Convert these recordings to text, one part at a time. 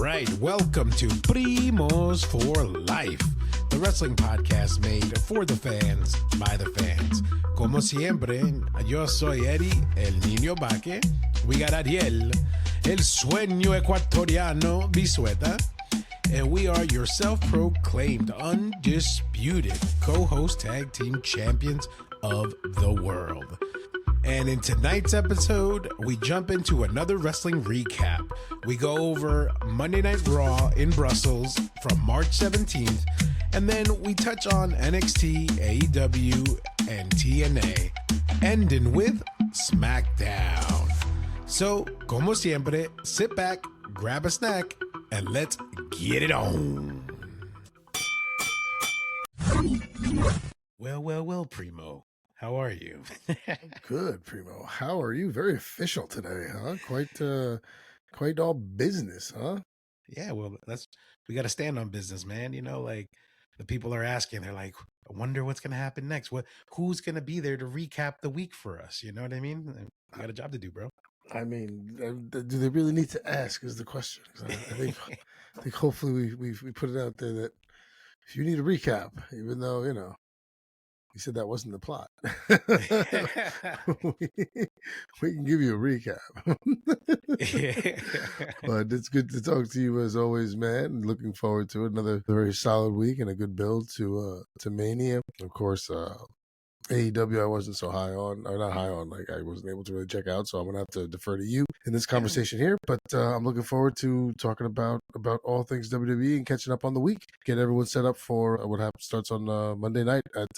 right, welcome to Primos for Life, the wrestling podcast made for the fans, by the fans. Como siempre, yo soy Eddie, el niño Baque. We got Ariel, el sueño ecuatoriano, Bisueta. And we are your self-proclaimed, undisputed co-host tag team champions of the world. And in tonight's episode, we jump into another wrestling recap. We go over Monday Night Raw in Brussels from March 17th, and then we touch on NXT, AEW, and TNA, ending with SmackDown. So, como siempre, sit back, grab a snack, and let's get it on. Well, Primo. How are you? Good, Primo. How are you? Very official today, huh? Quite all business, huh? Yeah, well, we got to stand on business, man. You know, like the people are asking, they're like, I wonder what's going to happen next. Who's going to be there to recap the week for us? You know what I mean? We got a job to do, bro. I mean, do they really need to ask is the question. I think hopefully we put it out there that if you need a recap, even though, you know, we said that wasn't the plot. we can give you a recap. But it's good to talk to you as always, man. Looking forward to it. Another very solid week and a good build to Mania. Of course, AEW I wasn't so high on, or not high on, like I wasn't able to really check out, so I'm gonna have to defer to you in this conversation here. But I'm looking forward to talking about all things WWE and catching up on the week. Get everyone set up for what starts on Monday night at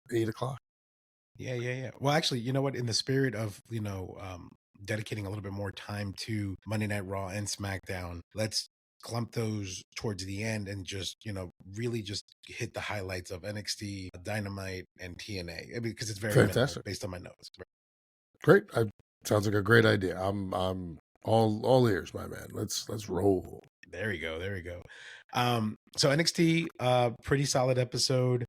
8 o'clock. Yeah. Well, actually, you know what? In the spirit of, dedicating a little bit more time to Monday Night Raw and SmackDown, let's clump those towards the end and just, really just hit the highlights of NXT, Dynamite, and TNA because it's very fantastic based on my notes. Great. Sounds like a great idea. I'm all ears, my man. Let's roll. There we go. So NXT, pretty solid episode.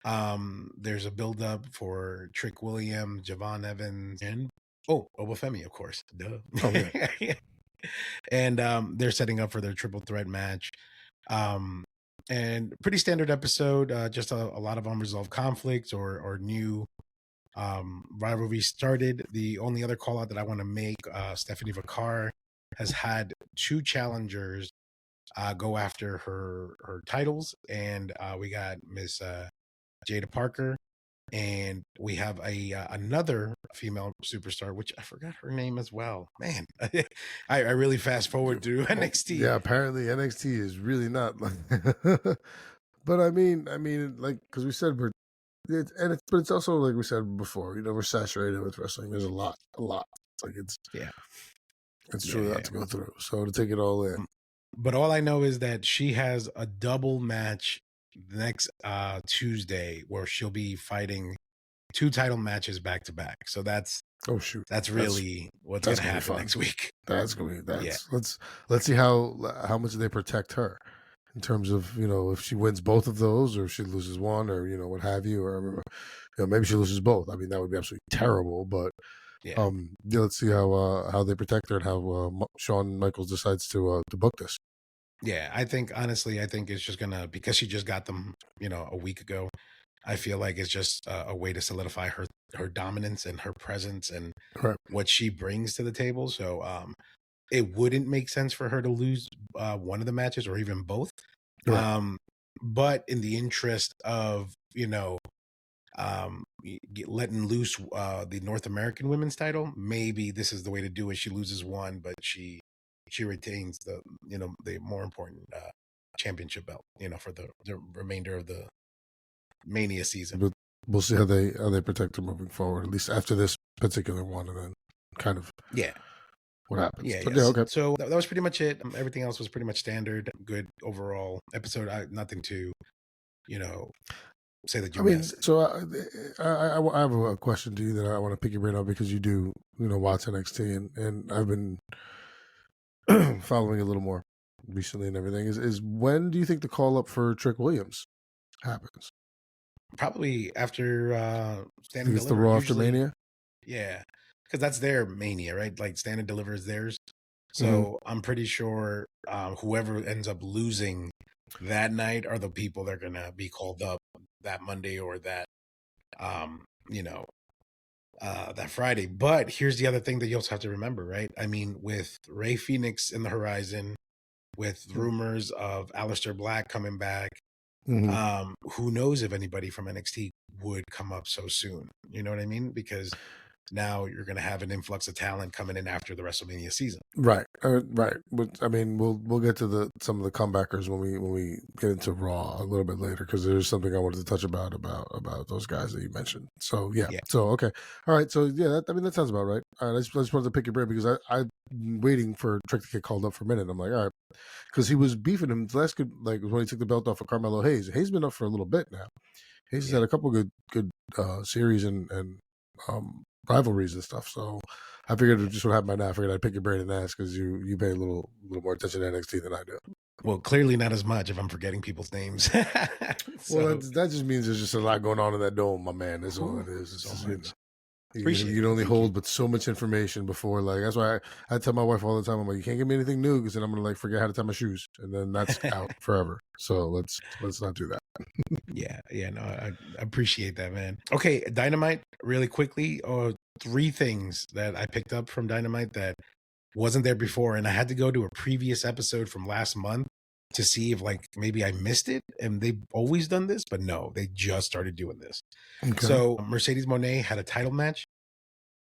There's a build up for Trick Williams, Javon Evans, and Obafemi, of course. Duh. Oh, yeah. And they're setting up for their triple threat match. And pretty standard episode, just a lot of unresolved conflicts or new rivalry started. The only other call out that I want to make, Stephanie Vacar has had two challengers go after her titles, and we got Miss Jada Parker, and we have another female superstar, which I forgot her name as well. Man, I really fast forward through NXT. Yeah, apparently NXT is really not like. But I mean, like because we said but it's also like we said before. You know, we're saturated with wrestling. There's a lot. It's like it's truly a lot to go through. So to take it all in. But all I know is that she has a double match next Tuesday where she'll be fighting two title matches back to back. So that's really what's gonna happen next week. Let's see how much they protect her in terms of, if she wins both of those or if she loses one or what have you, or maybe she loses both. I mean, that would be absolutely terrible, but let's see how they protect her and how Shawn Michaels decides to book this. Yeah, honestly, I think it's just gonna, because she just got them, a week ago. I feel like it's just a way to solidify her dominance and her presence and what she brings to the table. So it wouldn't make sense for her to lose one of the matches or even both. Right. But in the interest of, letting loose the North American women's title, maybe this is the way to do it. She loses one, but she retains the more important championship belt, for the remainder of the Mania season. But we'll see how they protect her moving forward, at least after this particular one, and then kind of what happens. Okay. So that was pretty much it. Everything else was pretty much standard. Good overall episode. Nothing to, say that you missed. So I have a question to you that I want to pick your brain on because you do, watch NXT and I've been following a little more recently and everything. Is when do you think the call up for Trick Williams happens? Probably after Stand and Deliver. It's the Raw after Mania? Yeah, because that's their Mania, right? Like Stand and Deliver is theirs. So I'm pretty sure whoever ends up losing that night are the people that are gonna be called up that Monday or that um, you know, that Friday. But here's the other thing that you also have to remember, right? I mean, with Ray Phoenix in the horizon, with rumors of Aleister Black coming back, Mm-hmm. who knows if anybody from NXT would come up so soon? You know what I mean? Because now you're going to have an influx of talent coming in after the WrestleMania season. Right, right. But I mean, we'll get to some of the comebackers when we get into Raw a little bit later, because there's something I wanted to touch about those guys that you mentioned. So yeah, Yeah. so okay, all right. So yeah, I mean that sounds about right. All right, I just wanted to pick your brain because I'm waiting for Trick to get called up for a minute. I'm like, all right, because he was beefing him last good, like when he took the belt off of Carmelo Hayes. Hayes been up for a little bit now. Hayes has Yeah. had a couple good series and rivalries and stuff. So I figured it just would happen by now. I figured I'd pick your brain and ask because you pay a little more attention to NXT than I do. Well, clearly not as much if I'm forgetting people's names. Well, that just means there's just a lot going on in that dome, my man. That's all it is. It's so just, much. you can only hold but so much information before, like, that's why I tell my wife all the time, I'm like, you can't give me anything new because then I'm gonna like forget how to tie my shoes, and then that's out forever. So let's not do that. Yeah, no, I appreciate that, man. Okay, Dynamite, really quickly, or 3 things that I picked up from Dynamite that wasn't there before, and I had to go to a previous episode from last month to see if like maybe I missed it, and they've always done this, but no, they just started doing this. Okay. So Mercedes Moné had a title match,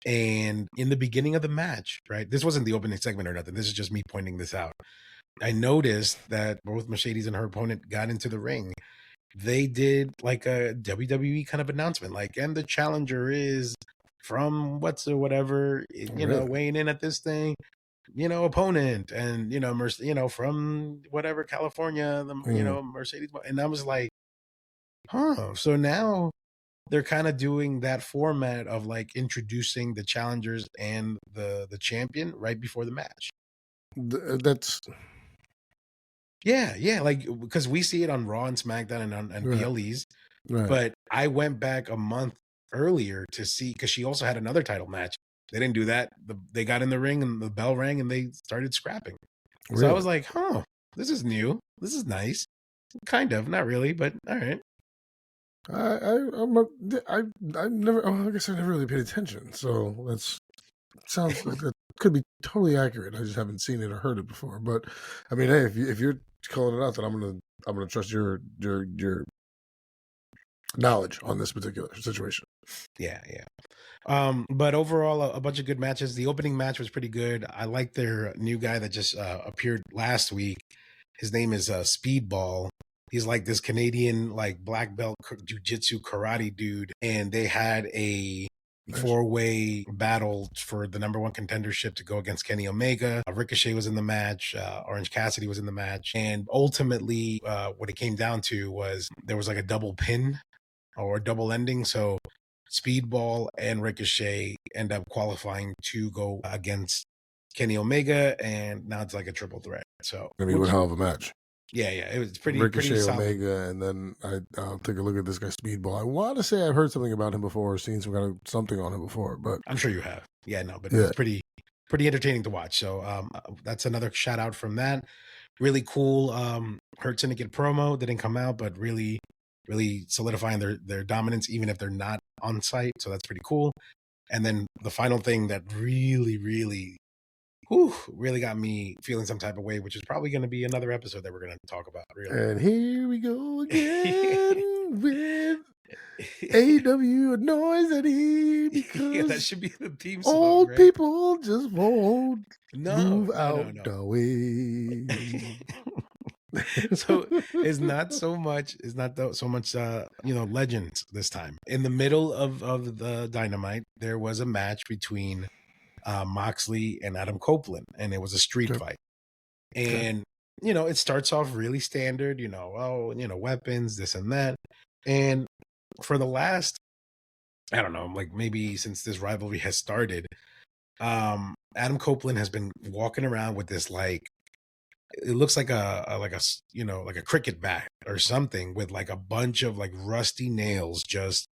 and in the beginning of the match, right? This wasn't the opening segment or nothing. This is just me pointing this out. I noticed that both Mercedes and her opponent got into the ring. They did like a WWE kind of announcement, like, and the challenger is from what's or whatever, Really? weighing in at this thing, opponent, and from whatever California, Mercedes, and I was like, huh. So now they're kind of doing that format of like introducing the challengers and the champion right before the match. That's Yeah, like because we see it on Raw and SmackDown and on right. PLEs. Right. But I went back a month earlier to see, because she also had another title match. They didn't do that. They got in the ring and the bell rang and they started scrapping. Really? So I was like, huh, this is new. This is nice. Kind of, not really, but all right. I never. Oh, I guess I never really paid attention. So that's sounds like that could be totally accurate. I just haven't seen it or heard it before. But I mean, hey, if you're calling it out, then I'm gonna trust your knowledge on this particular situation. Yeah. But overall, a bunch of good matches. The opening match was pretty good. I like their new guy that just appeared last week. His name is Speedball. He's like this Canadian, like black belt jiu-jitsu karate dude, and they had a 4-way battle for the number 1 contendership to go against Kenny Omega. Ricochet was in the match. Orange Cassidy was in the match, and ultimately, what it came down to was there was like a double pin or a double ending. So Speedball and Ricochet end up qualifying to go against Kenny Omega, and now it's like a triple threat. So I mean, what hell of a match. Yeah, it was pretty Ricochet, solid. Omega, and then I'll take a look at this guy Speedball. I want to say I've heard something about him before, or seen some kind of something on him before, but I'm sure you have. Yeah, no, but it's pretty entertaining to watch. So that's another shout out from that. Really cool. Hurt Syndicate promo didn't come out, but really solidifying their dominance, even if they're not on site. So that's pretty cool. And then the final thing that really got me feeling some type of way, which is probably going to be another episode that we're going to talk about. Really. And here we go again with AEW Noisity, because that should be the theme song. Old right? people just won't move out no. the way. So it's not so much legends this time. In the middle of the Dynamite, there was a match between Moxley and Adam Copeland, and it was a street fight. And it starts off really standard, weapons, this and that. And for the last, I don't know, like maybe since this rivalry has started, Adam Copeland has been walking around with this, like, it looks like a cricket bat or something, with like a bunch of like rusty nails just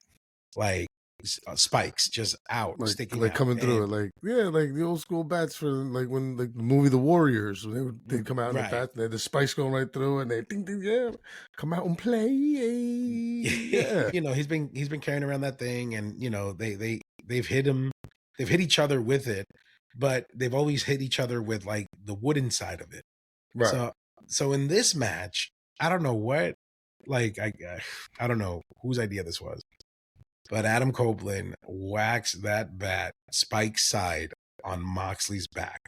like spikes just out, sticking out. coming through it, like the old school bats for like when like the movie The Warriors, when they'd come out in the Right. bat, and they had the spikes going right through, and they ding ding, yeah, come out and play, yeah. He's been carrying around that thing, and they've hit him, they've hit each other with it, but they've always hit each other with like the wooden side of it. Right. So in this match, I don't know what, like I don't know whose idea this was, but Adam Copeland whacks that bat spike side on Moxley's back,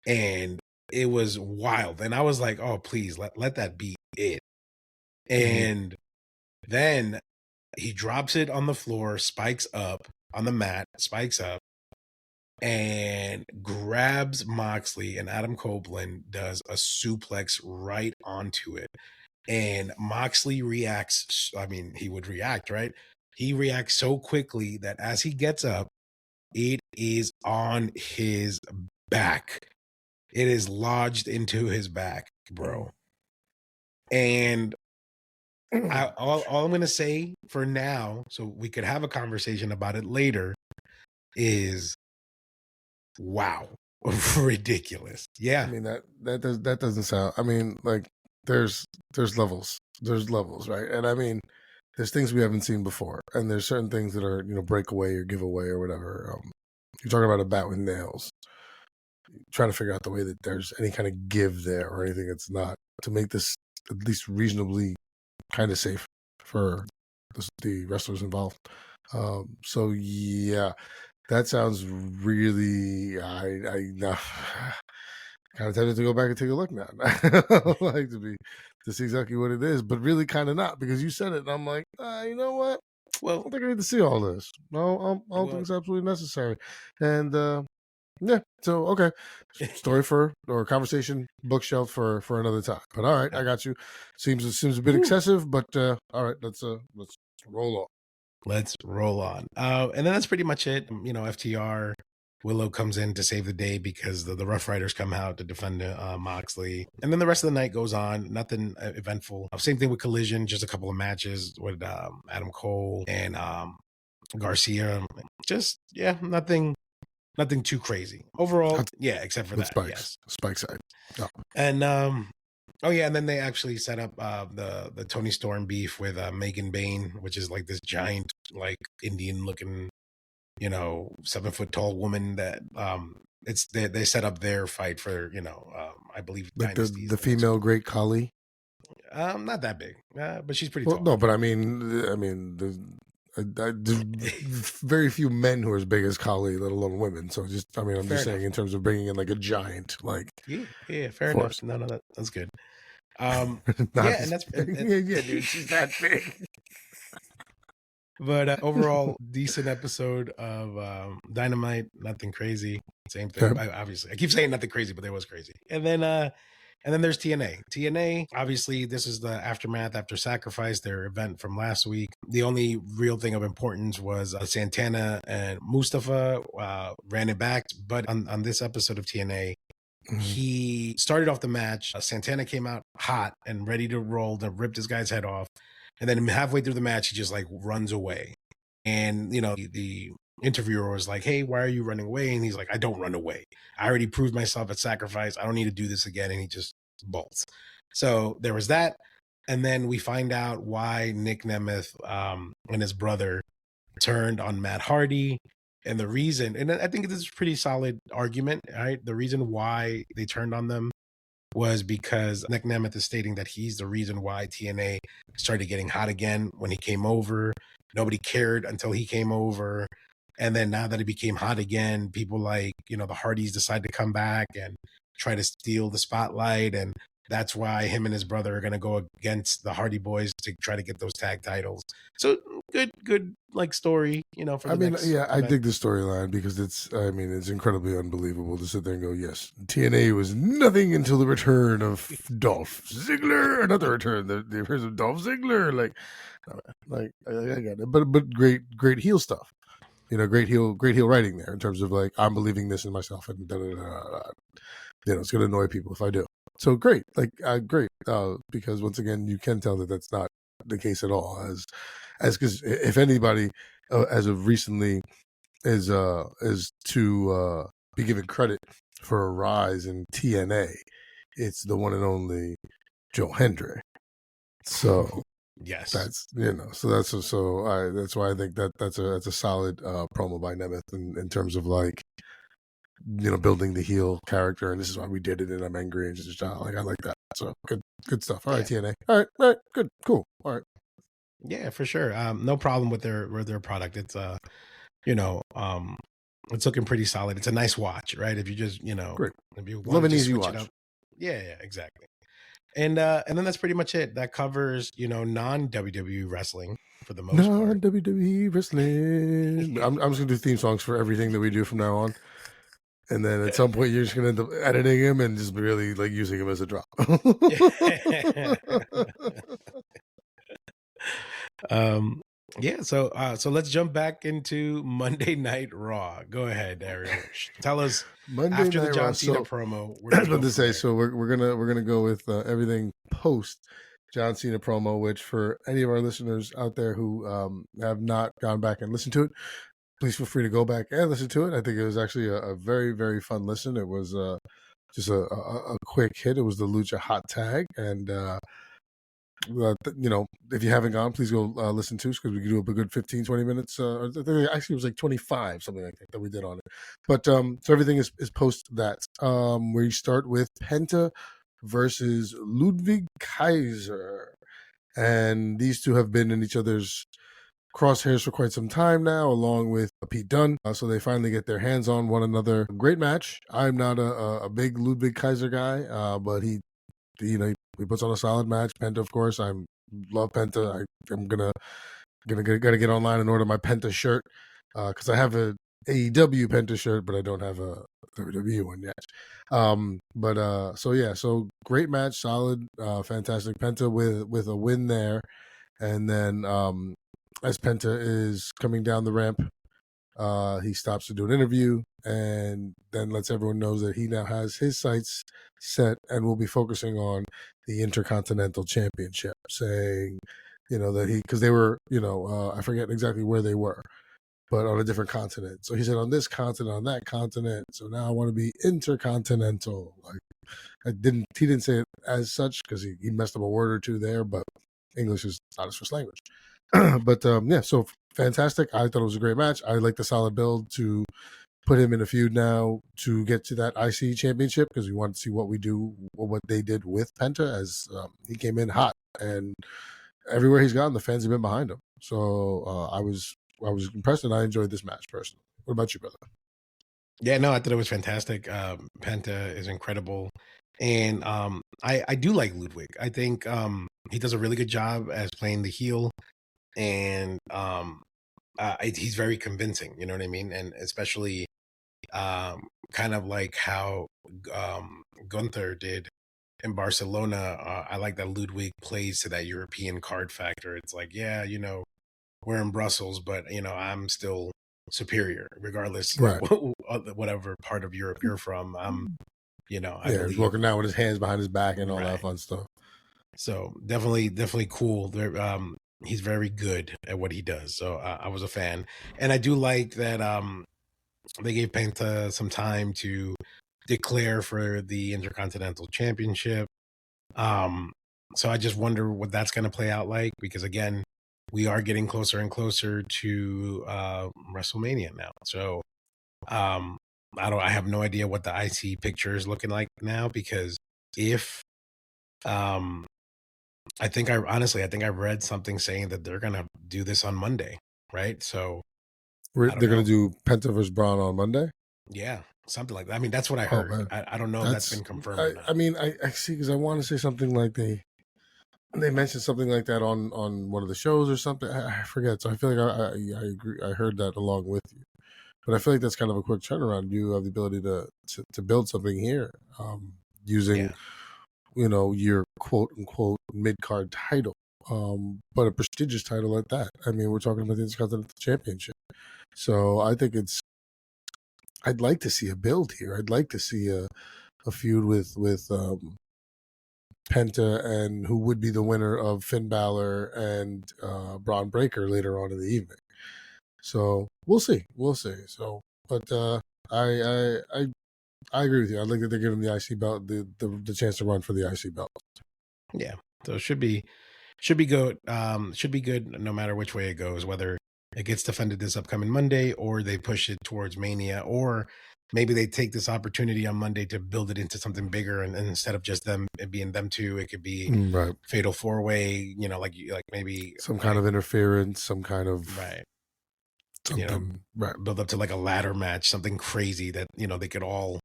and it was wild. And I was like, oh, please let that be it. And then he drops it on the floor, spikes up on the mat, spikes up, and grabs Moxley, and Adam Copeland does a suplex right onto it. And Moxley reacts. I mean, he would react, right? He reacts so quickly that as he gets up, it is on his back. It is lodged into his back, bro. And all I'm going to say for now, so we could have a conversation about it later, is wow, ridiculous. Yeah. I mean that doesn't sound. I mean, like there's levels, right? And I mean, there's things we haven't seen before, and there's certain things that are breakaway or giveaway or whatever. You're talking about a bat with nails. Trying to figure out the way that there's any kind of give there or anything that's not, to make this at least reasonably kind of safe for the wrestlers involved. So yeah, that sounds really. I kind of tempted to go back and take a look now. Like to see exactly what it is, but really kind of not, because you said it, and I'm like, you know what? Well, I don't think I need to see all this. No, I don't think it's absolutely necessary. And yeah, so okay, story or conversation bookshelf for another time. But all right, I got you. Seems a bit excessive, but all right, let's roll on. Let's roll on. And then that's pretty much it. FTR, Willow comes in to save the day because the Rough Riders come out to defend Moxley. And then the rest of the night goes on. Nothing eventful. Same thing with Collision, just a couple of matches with Adam Cole and Garcia. Just, nothing too crazy. Overall, except for that. Spikes. Yes. Spike side. Oh. And and then they actually set up the Tony Storm beef with Megan Bain, which is like this giant, like Indian looking, 7 foot tall woman that they set up their fight for, I believe like the female Great Khali. Not that big, but she's pretty tall. No, but I mean, there's very few men who are as big as Khali, let alone women. So I'm just saying in terms of bringing in like a giant, like fair enough. No, that's good. And that's dude, she's that big. But overall, decent episode of Dynamite. Nothing crazy. Same thing. Obviously, I keep saying nothing crazy, but there was crazy. And then there's TNA. TNA, obviously, this is the aftermath after Sacrifice, their event from last week. The only real thing of importance was Santana and Mustafa ran it back. But on this episode of TNA, he started off the match. Santana came out hot and ready to roll, to rip this guy's head off. And then halfway through the match, he just like runs away. And, the interviewer was like, hey, why are you running away? And he's like, I don't run away. I already proved myself at Sacrifice. I don't need to do this again. And he just bolts. So there was that. And then we find out why Nick Nemeth and his brother turned on Matt Hardy. And the reason, and I think this is a pretty solid argument, right? The reason why they turned on them was because Nick Nemeth is stating that he's the reason why TNA started getting hot again when he came over. Nobody cared until he came over. And then now that he became hot again, people like, the Hardys decide to come back and try to steal the spotlight. And that's why him and his brother are going to go against the Hardy Boys to try to get those tag titles. So good like story, for the I dig the storyline because it's incredibly unbelievable to sit there and go, yes, TNA was nothing until the return of Dolph Ziggler, another return, the return of Dolph Ziggler. Like I got it, but great heel stuff. Great heel writing there in terms of like, I'm believing this in myself, and it's going to annoy people if I do. So great, great, because once again, you can tell that that's not the case at all. As because if anybody as of recently is to be given credit for a rise in TNA. It's the one and only Joe Hendry. So Yes. that's that's why I think that's a solid promo by Nemeth in terms of like building the heel character, and this is why we did it, and I'm angry and just like I like that. So good stuff. All right, Yeah. TNA. All right, good, cool. All right. Yeah, for sure. No problem with their product. It's it's looking pretty solid. It's a nice watch, right? If you just, Great. if you Love wanted an to easy switch it watch. up. Yeah, exactly. And then that's pretty much it. That covers, non WWE wrestling for the most part. Non WWE wrestling. I'm just gonna do theme songs for everything that we do from now on. And then at some point, you're just gonna end up editing him and just really like using him as a drop. um yeah, so let's jump back into Monday Night Raw. Go ahead, Ariel. Tell us Monday after the Night Raw. John Cena So promo, where I do was we go about to from say, there? so we're gonna go with everything post John Cena promo, which for any of our listeners out there who have not gone back and listened to it, please feel free to go back and listen to it. I think it was actually a very, very fun listen. It was just a quick hit. It was the Lucha Hot Tag, and if you haven't gone, please go listen to us because we could do a good 15, 20 minutes. I think actually, it was like 25, something like that we did on it. But so everything is post that. We start with Penta versus Ludwig Kaiser. And these two have been in each other's crosshairs for quite some time now, along with Pete Dunne. So they finally get their hands on one another. Great match. I'm not a big Ludwig Kaiser guy, but he puts on a solid match. Penta, of course, I love Penta. I'm gonna get online and order my Penta shirt because I have a AEW Penta shirt, but I don't have a WWE one yet. So great match, solid, fantastic. Penta with a win there, and then as Penta is coming down the ramp, he stops to do an interview and then lets everyone know that he now has his sights set and will be focusing on the Intercontinental Championship, saying, that because they were, I forget exactly where they were, but on a different continent. So he said, on this continent, on that continent. So now I want to be intercontinental. Like he didn't say it as such because he messed up a word or two there, but English is not his first language. But so fantastic. I thought it was a great match. I like the solid build to put him in a feud now to get to that IC championship because we wanted to see what they did with Penta as he came in hot and everywhere he's gone, the fans have been behind him. So I was impressed and I enjoyed this match personally. What about you, brother? Yeah, no, I thought it was fantastic. Penta is incredible. And I do like Ludwig. I think he does a really good job as playing the heel. And he's very convincing, you know what I mean? And especially kind of like how Gunther did in Barcelona. I like that Ludwig plays to that European card factor. It's like, yeah, we're in Brussels, but I'm still superior, regardless Right. whatever part of Europe you're from. I Yeah, he's believe walking down with his hands behind his back and all right. that fun stuff. So definitely cool. He's very good at what he does. So I was a fan, and I do like that they gave Penta some time to declare for the Intercontinental Championship. So I just wonder what that's going to play out like because again, we are getting closer and closer to WrestleMania now. So I have no idea what the IC picture is looking like now because if I think I read something saying that they're gonna do this on Monday, right? So I don't They're going know. to do Penta vs. Braun on Monday? Yeah, something like that. I mean, that's what I Oh, heard. man. I don't know if that's been confirmed or not. I mean, I see because I want to say something like they mentioned something like that on one of the shows or something. I forget. So I feel like I agree. I heard that along with you, but I feel like that's kind of a quick turnaround. You have the ability to build something here using Yeah, your quote unquote mid card title, but a prestigious title like that. I mean, we're talking about the Intercontinental Championship, so I think I'd like to see a build here. I'd like to see a feud with Penta and who would be the winner of Finn Balor and Braun Breaker later on in the evening. So we'll see. So, but I agree with you. I like that they're giving the IC belt the chance to run for the IC belt. Yeah, so it should be good. Should be good no matter which way it goes, whether it gets defended this upcoming Monday or they push it towards Mania, or maybe they take this opportunity on Monday to build it into something bigger, and instead of just them it being them two, it could be Right. fatal 4-way. Like maybe Some kind of interference, some kind of right. something. Right. Build up to like a ladder match, something crazy that they could all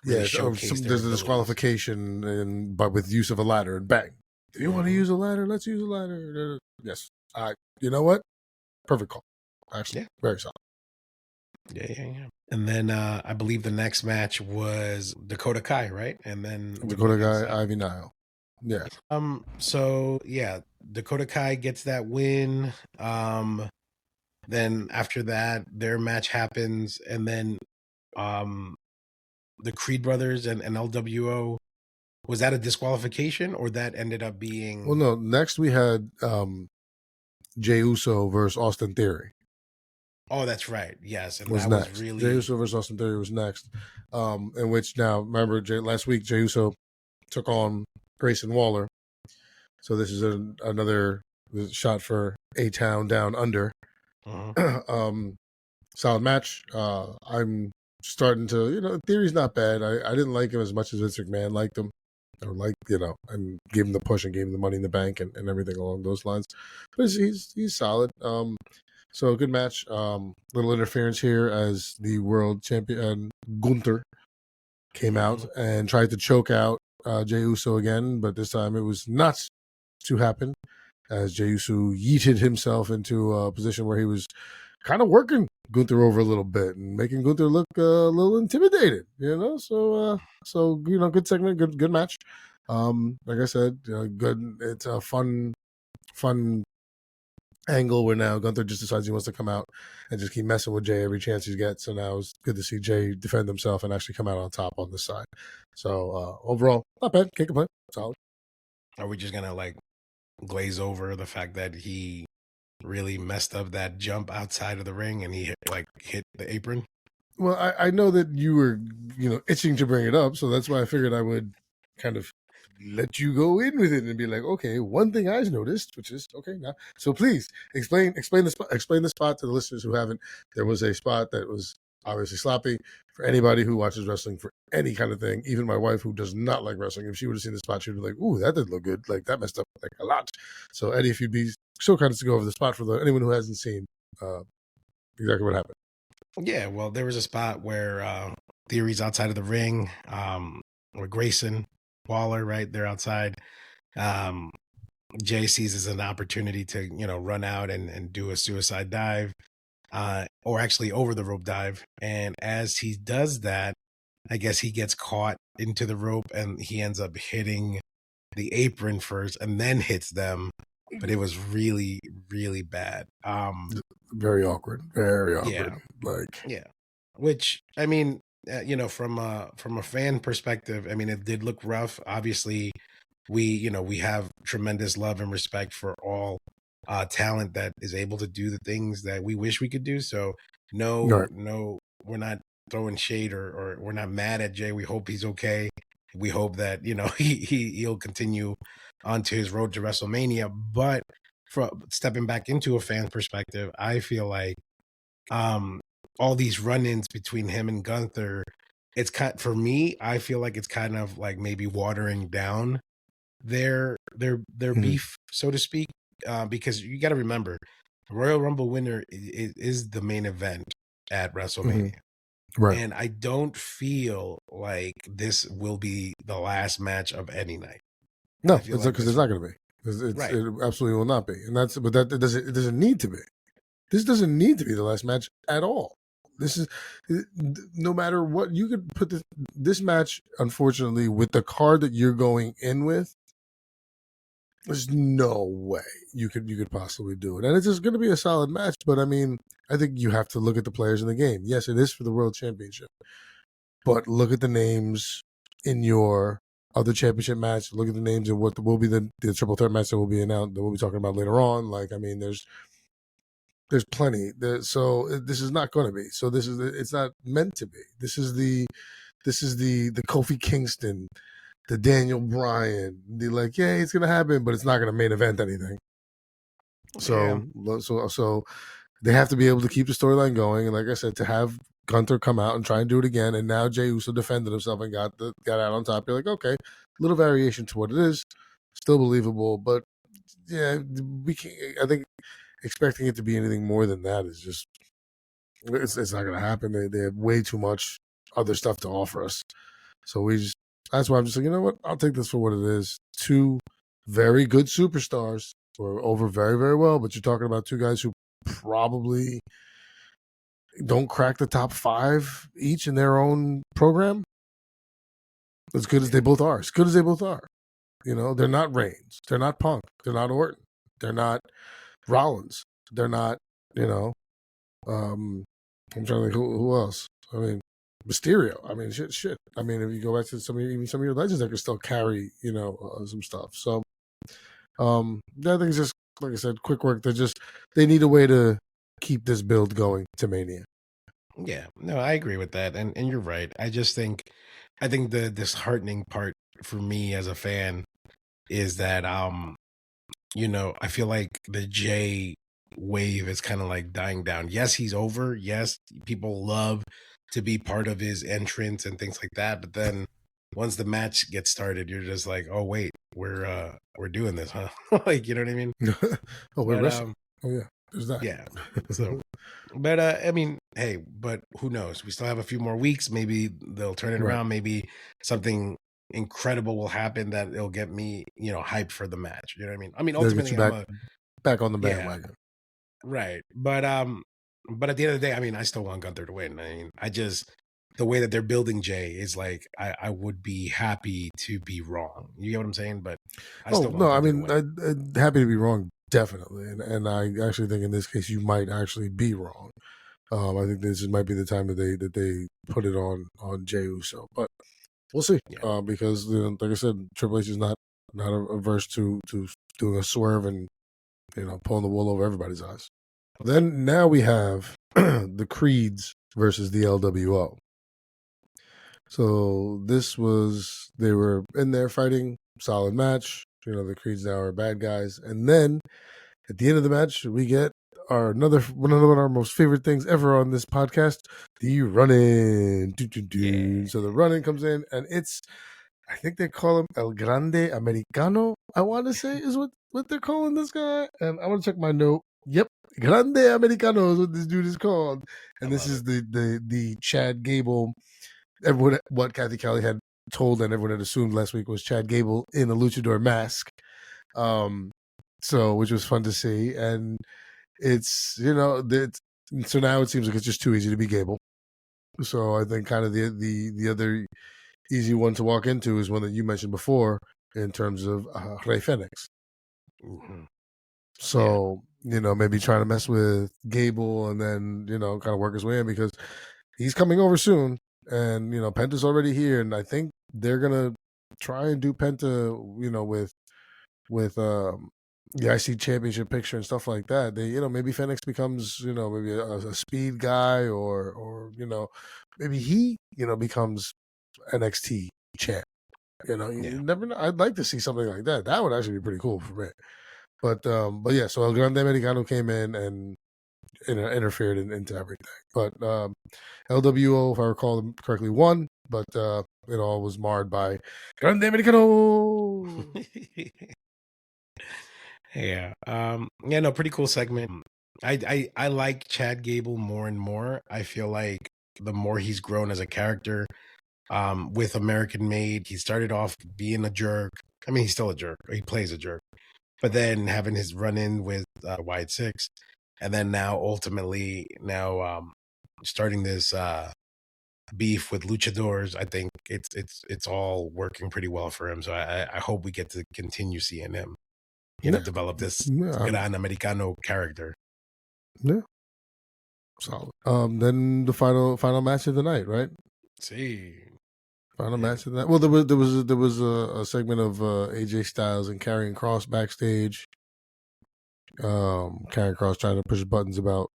really Yeah. showcase their There's a abilities. disqualification, but with use of a ladder and bang. Do you want to Mhm. use a ladder? Let's use a ladder. Yes. You know what? Perfect call. Actually, Yeah. very solid. Yeah. And then I believe the next match was Dakota Kai, right? And then Dakota Guy, Ivy Nile. Yeah. So yeah, Dakota Kai gets that win. Then after that, their match happens, and then the Creed brothers and LWO, was that a disqualification, or that ended up being? Well, no. Next we had Jey Uso versus Austin Theory. Oh, that's right. Yes, and Was that next. was really Jey Uso versus Austin Theory was next. In which now remember last week Jey Uso took on Grayson Waller. So this is another shot for A-Town Down Under. Solid match. I'm starting to, Theory's not bad. I didn't like him as much as Vince McMahon liked him. Or and gave him the push and gave him the money in the bank and everything along those lines. But he's solid. So good match. Little interference here as the world champion Gunther came out and tried to choke out Jey Uso again, but this time it was not to happen as Jey Uso yeeted himself into a position where he was kind of working Gunther over a little bit and making Gunther look a little intimidated, So good segment, good match. Like I said, good. It's a fun angle where now Gunther just decides he wants to come out and just keep messing with Jay every chance he gets. So now it's good to see Jay defend himself and actually come out on top on this side. So overall, not bad. Can't complain. Solid. Are we just gonna glaze over the fact that he really messed up that jump outside of the ring and he hit the apron? Well, I know that you were, itching to bring it up, so that's why I figured I would kind of let you go in with it and be like, okay, one thing I've noticed, which is okay now. So please explain the spot to the listeners who haven't. There was a spot that was obviously sloppy. For anybody who watches wrestling for any kind of thing, even my wife who does not like wrestling, if she would have seen the spot, she'd be like, "Ooh, that didn't look good. Like that messed up a lot." So Eddie, if you'd be so kind as to go over the spot for anyone who hasn't seen exactly what happened. Yeah, well, there was a spot where Theory's outside of the ring, or Grayson Waller, right? They're outside. Jay seizes an opportunity to, run out and do a suicide dive, or actually over the rope dive. And as he does that, I guess he gets caught into the rope and he ends up hitting the apron first and then hits them. But it was really, really bad. Very awkward. Very awkward. Yeah. Which, I mean, from a fan perspective, I mean, it did look rough. Obviously, we have tremendous love and respect for all talent that is able to do the things that we wish we could do. So no, we're not throwing shade or we're not mad at Jay. We hope he's okay. We hope that he'll continue onto his road to WrestleMania. But from stepping back into a fan perspective, I feel like all these run-ins between him and Gunther, for me, I feel like it's kind of like maybe watering down their beef, so to speak, because you got to remember, Royal Rumble winner is the main event at WrestleMania. Right. And I don't feel like this will be the last match of any night. No, because it's not going to be. It absolutely will not be, and it doesn't need to be. This doesn't need to be the last match at all. This is no matter what you could put this match. Unfortunately, with the card that you're going in with, there's no way you could possibly do it, and it's just going to be a solid match. But I mean, I think you have to look at the players in the game. Yes, it is for the World Championship, but look at the names in your other championship match. Look at the names in what will be the triple threat match that will be announced, that we'll be talking about later on. I mean, there's There's plenty. So this is not going to be. So it's not meant to be. This is the Kofi Kingston, the Daniel Bryan. They're like, yeah, it's going to happen, but it's not going to main event anything. So they have to be able to keep the storyline going, and like I said, to have Gunther come out and try and do it again, and now Jey Uso defended himself and got out on top. You're like, okay, little variation to what it is, still believable, but yeah, we can't. I think expecting it to be anything more than that is just it's not going to happen. They have way too much other stuff to offer us, so that's why I'm just like, you know what, I'll take this for what it is. Two very good superstars who are over very, very well, but you're talking about two guys who probably don't crack the top 5 each in their own program. As good as they both are. You know, they're not Reigns. They're not Punk. They're not Orton. They're not Rollins. They're not, you know, I'm trying to think who else. I mean, Mysterio. I mean, shit. I mean, if you go back to some of your legends that can still carry, you know, some stuff. So, I think it's just, like I said, quick work. They need a way to keep this build going to Mania. Yeah, no, I agree with that, and you're right. I think the disheartening part for me as a fan is that you know, I feel like the Jay wave is kind of like dying down. Yes, he's over. Yes, people love to be part of his entrance and things like that, but then once the match gets started, you're just like, oh wait, we're doing this, huh? Like, you know what I mean? Oh, we're But wrestling. Oh yeah, there's that. yeah. So, but I mean, hey, but who knows? We still have a few more weeks. Maybe they'll turn it Right. around. Maybe something incredible will happen that it'll get me, you know, hyped for the match. You know what I mean? I mean, They'll get ultimately, you back on the yeah, bandwagon. right. But at the end of the day, I mean, I still want Gunther to win. I mean, the way that they're building Jay is like, I would be happy to be wrong. You get what I'm saying? But I still want no, I Gunther to mean, win. I'm happy to be wrong, definitely, and I actually think in this case you might actually be wrong. I think this might be the time that they put it on Jey Uso, but we'll see. Yeah. Because like I said, Triple H is not averse to doing a swerve and, you know, pulling the wool over everybody's eyes. Then now we have the Creeds versus the LWO. So they were in there fighting, solid match. You know, the Creeds now are bad guys, and then at the end of the match, we get one of our most favorite things ever on this podcast, the run-in. Yeah. So the run-in comes in, and I think they call him El Grande Americano, I want to say is what they're calling this guy. And I want to check my note. Yep, Grande Americano is what this dude is called. And this is the Chad Gable. Everyone, what Kathy Kelly had told and everyone had assumed last week was Chad Gable in a luchador mask. So which was fun to see. And it's, you know, so now it seems like it's just too easy to be Gable. So I think kind of the other easy one to walk into is one that you mentioned before in terms of Rey Fenix. Mm-hmm. So, you know, maybe trying to mess with Gable and then, you know, kind of work his way in because he's coming over soon. And, you know, Penta's already here. And I think they're going to try and do Penta, you know, with the IC championship picture and stuff like that. They, you know, maybe Fenix becomes, you know, maybe a speed guy or, you know, maybe he, you know, becomes NXT champ. You know, you never know. I'd like to see something like that. That would actually be pretty cool for me. But yeah, so El Grande Americano came in and interfered into everything. But LWO, if I recall correctly, won, but it all was marred by Grande Americano. Yeah. Yeah, no, pretty cool segment. I like Chad Gable more and more. I feel like the more he's grown as a character, with American Made, he started off being a jerk. I mean, he's still a jerk. He plays a jerk. But then having his run in with Wide Six, and then now ultimately starting this beef with luchadors, I think it's all working pretty well for him. So I hope we get to continue seeing him, you know, develop this Gran Americano character. Yeah. Solid. Then the final match of the night, right? See. Final match of the night. Well, there was a segment of AJ Styles and Karrion Kross backstage. Karrion Kross trying to push buttons about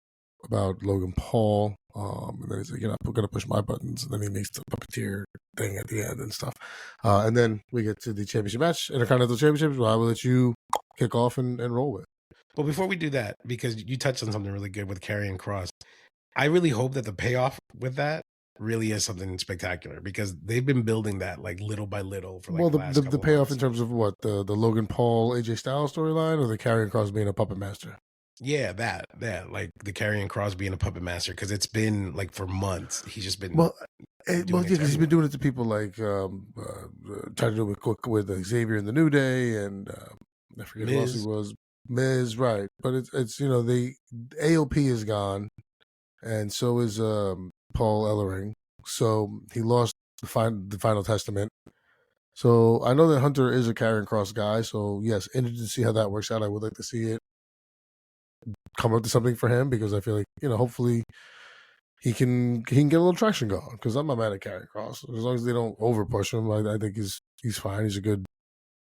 Logan Paul. And then he's like, "You're not going to push my buttons." And then he makes the puppeteer thing at the end and stuff. And then we get to the championship match, Intercontinental Championships. Well, I will let you kick off and roll with. Well, before we do that, because you touched on something really good with Karrion Kross, I really hope that the payoff with that really is something spectacular, because they've been building that like little by little for like the last couple the payoff months. in terms of what, the Logan Paul AJ Styles storyline, or the Karrion Kross being a puppet master? Yeah, that like the Karrion Kross being a puppet master, because it's been like for months he's just been yeah, because he's been doing it to people like trying to do it with Xavier in the New Day, and I forget who else he was. Miz, right? But it's the AOP is gone, and so is Paul Ellering. So he lost the final testament. So I know that Hunter is a Karrion Kross guy. So yes, interested to see how that works out. I would like to see it come up to something for him, because I feel like hopefully he can get a little traction going, because I'm not mad at Karrion Kross as long as they don't over push him. I think he's fine. He's a good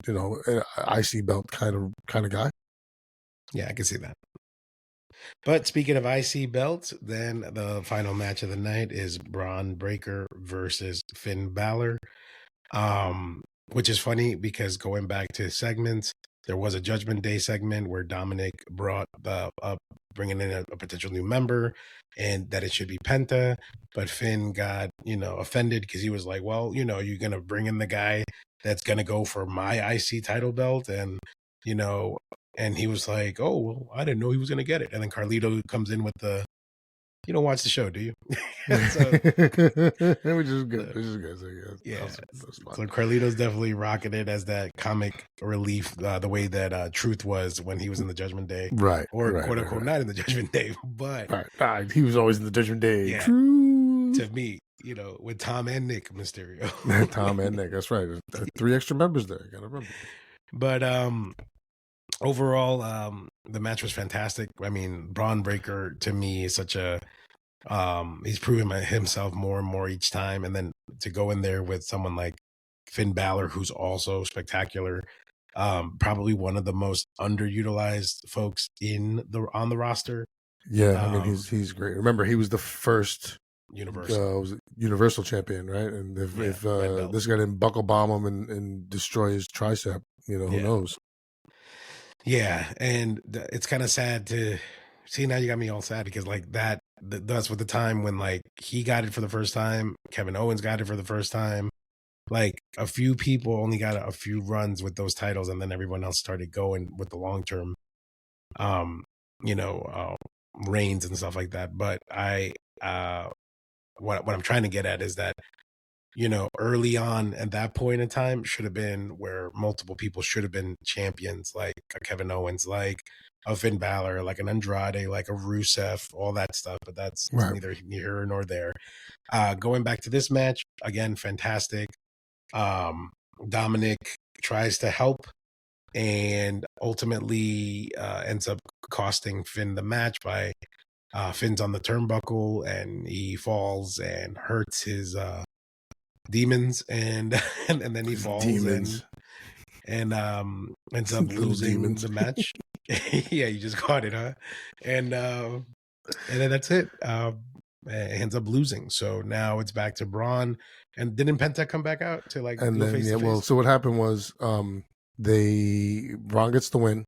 IC belt kind of guy. Yeah, I can see that. But speaking of IC belts, then the final match of the night is Braun Breaker versus Finn Balor. Which is funny, because going back to segments, there was a Judgment Day segment where Dominic brought up bringing in a potential new member, and that it should be Penta, but Finn got offended, because he was like, well, you're gonna bring in the guy that's gonna go for my IC title belt, and and he was like, oh, well, I didn't know he was gonna get it. And then Carlito comes in with the, you don't watch the show, do you? So, which is good. So, yeah. So Carlito's definitely rocking it as that comic relief, the way that Truth was when he was in the Judgment Day, right? Or quote unquote not in the Judgment Day, but he was always in the Judgment Day. Yeah, Truth. To me, with Tom and Nick Mysterio. Tom and Nick, that's right. There's 3 extra members there. You gotta remember. But overall, the match was fantastic. I mean, Braun Breaker to me is such a he's proven himself more and more each time, and then to go in there with someone like Finn Balor, who's also spectacular, probably one of the most underutilized folks on the roster. Yeah, I mean he's great. Remember, he was the first Universal champion, right? And if this guy didn't buckle bomb him and destroy his tricep, who knows? Yeah, and it's kind of sad to see. Now you got me all sad, because like that's with the time when like he got it for the first time, Kevin Owens got it for the first time. Like a few people only got a few runs with those titles, and then everyone else started going with the long term, reigns and stuff like that. But what I'm trying to get at is that early on at that point in time should have been where multiple people should have been champions, like a Kevin Owens, like a Finn Balor, like an Andrade, like a Rusev, all that stuff. But that's neither here nor there. Going back to this match, again, fantastic. Dominic tries to help and ultimately ends up costing Finn the match by Finn's on the turnbuckle and he falls and hurts his demons, and then he falls and ends up losing the match. Yeah, you just caught it, huh? And then that's it. Ends up losing. So now it's back to Braun. And didn't Penta come back out to like and go then face to face? Well, so what happened was Braun gets the win,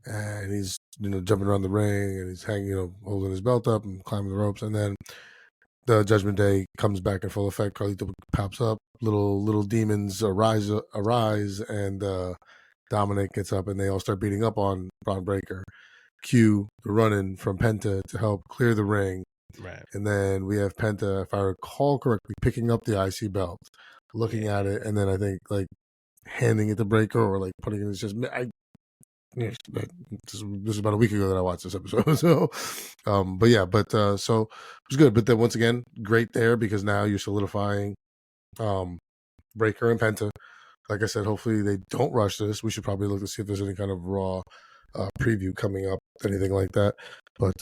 and he's jumping around the ring, and he's hanging, holding his belt up and climbing the ropes, and then the Judgment Day comes back in full effect. Carlito pops up, little demons arise, and Dominic gets up, and they all start beating up on Braun Breaker. Cue the run-in from Penta to help clear the ring. Right. And then we have Penta, if I recall correctly, picking up the IC belt, looking at it, and then I think like handing it to Breaker, or like putting it in his chest. This was about a week ago that I watched this episode. So, so it was good. But then once again, great there, because now you're solidifying Breaker and Penta. Like I said, hopefully they don't rush this. We should probably look to see if there's any kind of Raw preview coming up, anything like that. But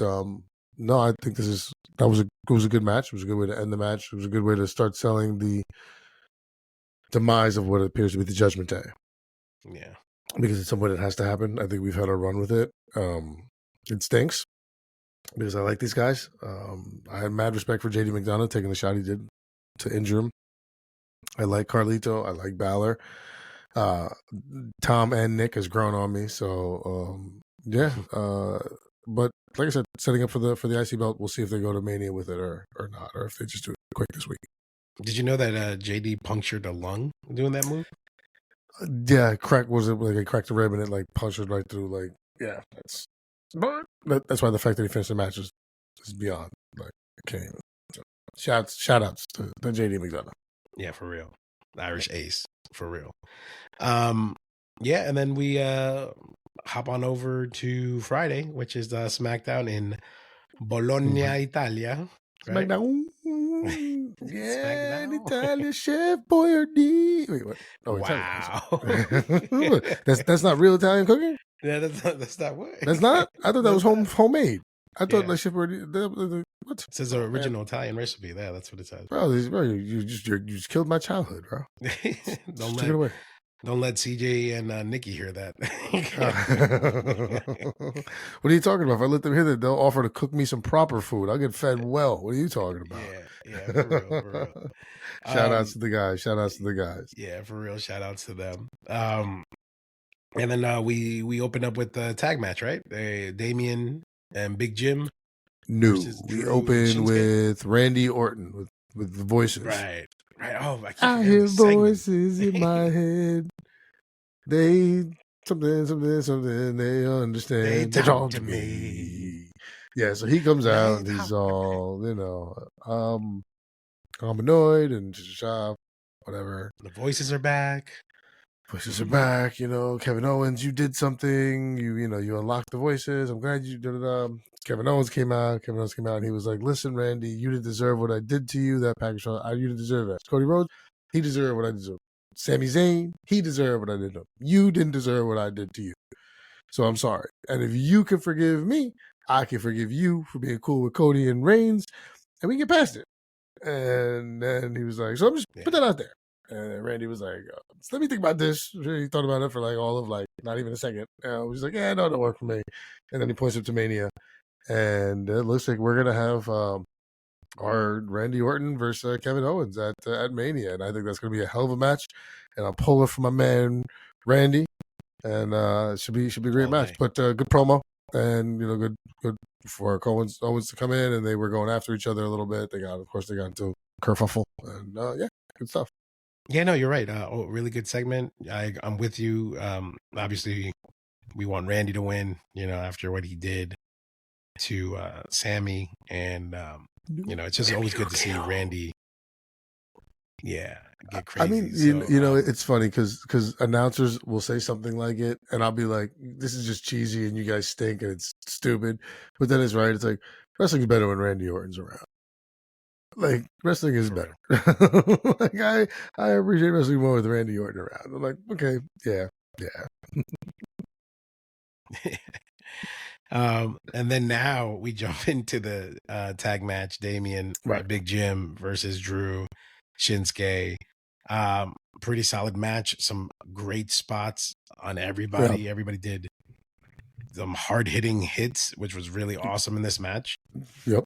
no, I think it was a good match. It was a good way to end the match. It was a good way to start selling the demise of what appears to be the Judgment Day. Yeah. Because it's something that has to happen. I think we've had our run with it. It stinks because I like these guys. I had mad respect for JD McDonough taking the shot he did to injure him. I like Carlito. I like Balor. Tom and Nick has grown on me. So yeah. But like I said, setting up for the IC belt, we'll see if they go to Mania with it or not, or if they just do it quick this week. Did you know that JD punctured a lung doing that move? Yeah, crack was it like it cracked the rib and it like punched it right through. Like, yeah, that's why the fact that he finished the match is beyond. Like, okay, so, shout outs to JD McDonough. Yeah, for real. Irish Ace, for real. Yeah, and then we hop on over to Friday, which is SmackDown in Bologna, Italia. Right? SmackDown. Yeah, an Italian chef Boyardee. Wait, what? Oh, wow. that's not real Italian cooking? Yeah, that's not what. That's not? I thought that was homemade. I thought like chef Boyardee. What? It says an original Italian recipe. Yeah, that's what it says. Bro, you just killed my childhood, bro. Don't let CJ and Nikki hear that. What are you talking about? If I let them hear that, they'll offer to cook me some proper food. I'll get fed well. What are you talking about? Yeah, for real. Shout outs to the guys. Yeah, for real. Shout outs to them. And then we opened up with the tag match, right? Damian and Big Jim. No, we opened with Randy Orton with the voices. Right. Oh, I hear voices in my head. They something. They understand. They talk to me. Yeah, so he comes out and he's all, I'm annoyed and whatever. The voices are back. Kevin Owens, you did something. You unlocked the voices. I'm glad you did it. Kevin Owens came out and he was like, listen, Randy, you didn't deserve what I did to you. That package, you didn't deserve that. Cody Rhodes, he deserved what I deserved. Sami Zayn, he deserved what I did to him. You didn't deserve what I did to you. So I'm sorry. And if you can forgive me, I can forgive you for being cool with Cody and Reigns, and we can get past it. And then he was like, so I'm just put that out there. And Randy was like, let me think about this. He thought about it for like all of not even a second. He was like, yeah, no, don't work for me. And then he points up to Mania. And it looks like we're going to have our Randy Orton versus Kevin Owens at Mania. And I think that's going to be a hell of a match. And I'm pulling for my man, Randy. And it should be a great match. But good promo. And, good for Owens to come in. And they were going after each other a little bit. They got into a kerfuffle. And, yeah, good stuff. Yeah, no, you're right. Really good segment. I'm with you. Obviously, we want Randy to win, after what he did to Sammy. And, it's just always good to see Randy, get crazy. I mean, it's funny because announcers will say something like it, and I'll be like, this is just cheesy and you guys stink and it's stupid. But then it's right. It's like, wrestling's better when Randy Orton's around. Like, wrestling is better. Like, I appreciate wrestling more with Randy Orton around. I'm like, okay, yeah. And then now we jump into the tag match, Damian, Big Jim versus Drew, Shinsuke. Pretty solid match. Some great spots on everybody. Yeah. Everybody did some hard-hitting hits, which was really awesome in this match. Yep.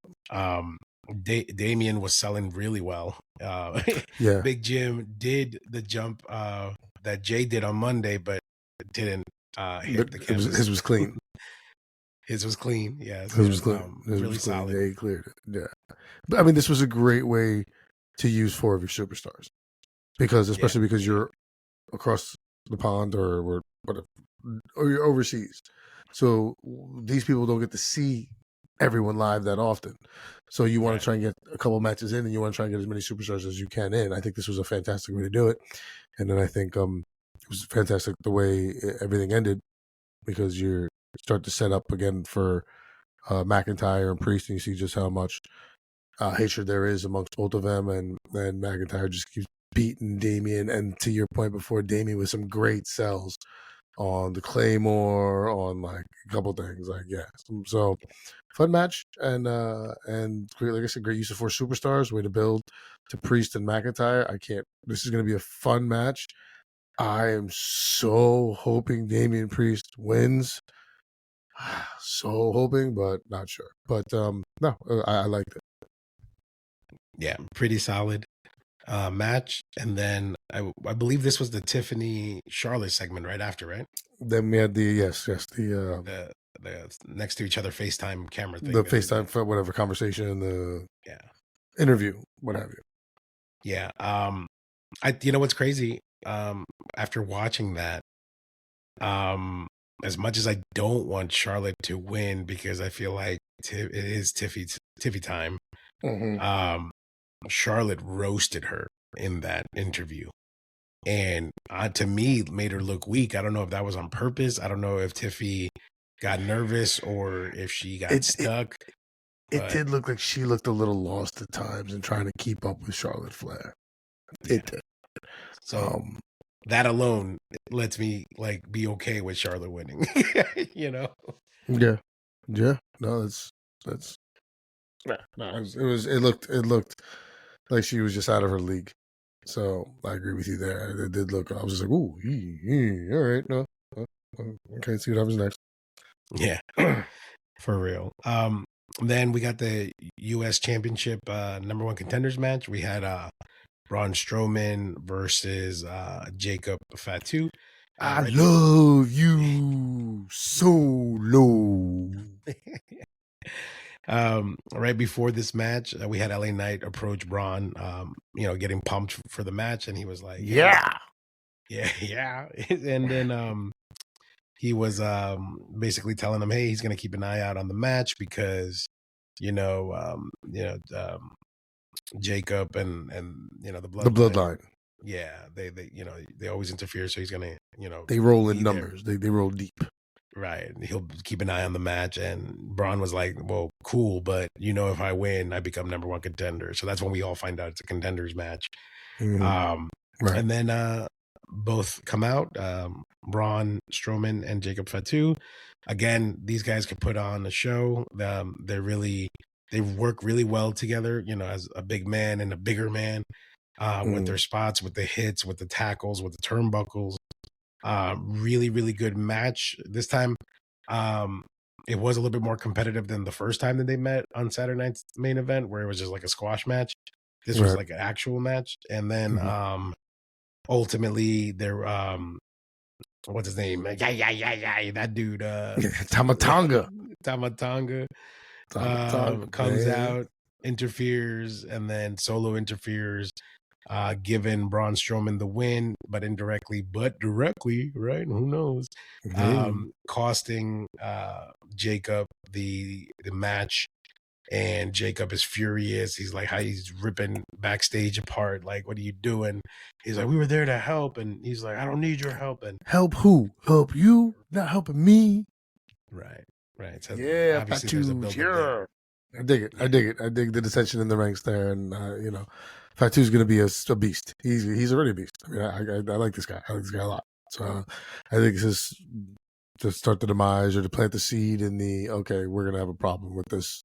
Damian was selling really well. Yeah. Big Jim did the jump that Jay did on Monday, but didn't hit the canvas. His was clean. His was clean. Yeah. His was clean. Really solid. Yeah, he cleared it. Yeah. But I mean, this was a great way to use 4 of your superstars because you're across the pond or you're overseas. So these people don't get to see everyone live that often. So you want to try and get a couple matches in and you want to try and get as many superstars as you can in. I think this was a fantastic way to do it. And then I think it was fantastic the way everything ended because you start to set up again for McIntyre and Priest, and you see just how much hatred there is amongst both of them, and McIntyre just keeps beating Damian, and to your point before, Damian with some great sells on the Claymore, on like a couple things, so fun match, and great, like I said, great use of 4 superstars, way to build to Priest and McIntyre. This is going to be a fun match. I am so hoping Damian Priest wins. So hoping, but not sure. But no, I liked it. Yeah, pretty solid match. And then I believe this was the Tiffany Charlotte segment right after, right? Then we had the The next to each other FaceTime camera the thing that they FaceTime did. for whatever conversation, the Yeah. interview, what have you. Yeah. You know what's crazy? After watching that, um, as much as I don't want Charlotte to win because I feel like it is Tiffy time, Mm-hmm. um, Charlotte roasted her in that interview. And to me, made her look weak. I don't know if that was on purpose. I don't know if Tiffy got nervous or if she got It stuck. it But did look like she looked a little lost at times in trying to keep up with Charlotte Flair. yeah, It did. so that alone lets me like be okay with Charlotte winning. You know? Yeah, yeah. No, that's no. It looked like she was just out of her league. So I agree with you there. It did look. I was just like, ooh, all right, no, okay. See what happens next. Yeah, for real. Then we got the U.S. Championship number one contenders match. We had Braun Strowman versus Jacob Fatu. I Right love you so low. Right before this match, we had LA Knight approach Braun, getting pumped for the match, and he was like, Yeah. yeah. And then he was basically telling him, hey, he's going to keep an eye out on the match because, you know, um, you know, um, Jacob and the The bloodline, bloodline. yeah, they always interfere, so he's gonna They roll in be there. numbers. They roll deep. Right. He'll keep an eye on the match. And Braun was like, well, cool, but if I win, I become number one contender. So that's when we all find out it's a contenders match. Mm-hmm. Right. And then both come out, Braun Strowman and Jacob Fatu. Again, these guys could put on a show. They work really well together, as a big man and a bigger man, with their spots, with the hits, with the tackles, with the turnbuckles. Really, really good match. This time, it was a little bit more competitive than the first time that they met on Saturday night's main event, where it was just like a squash match. This was Right. like an actual match. And then Mm-hmm. ultimately they're what's his name? Yeah, that dude Tamatanga. Tamatanga Tamatanga, comes man. out, interferes, and then Solo interferes, giving Braun Strowman the win, but indirectly, but directly, right? Who knows? Hey. Costing Jacob the match. And Jacob is furious. He's like, how he's ripping backstage apart. Like, what are you doing? He's like, we were there to help. And he's like, I don't need your help. And Help who? Help you? Not helping me. right. So Yeah, obviously there's a Fatu's. buildup there. Yeah. I dig it. I Yeah. dig it. I dig the dissension in the ranks there, and Fatu's going to be a beast. He's already a beast. I mean, I like this guy. I like this guy a lot. So I think this is to start the demise or to plant the seed in the we're going to have a problem with this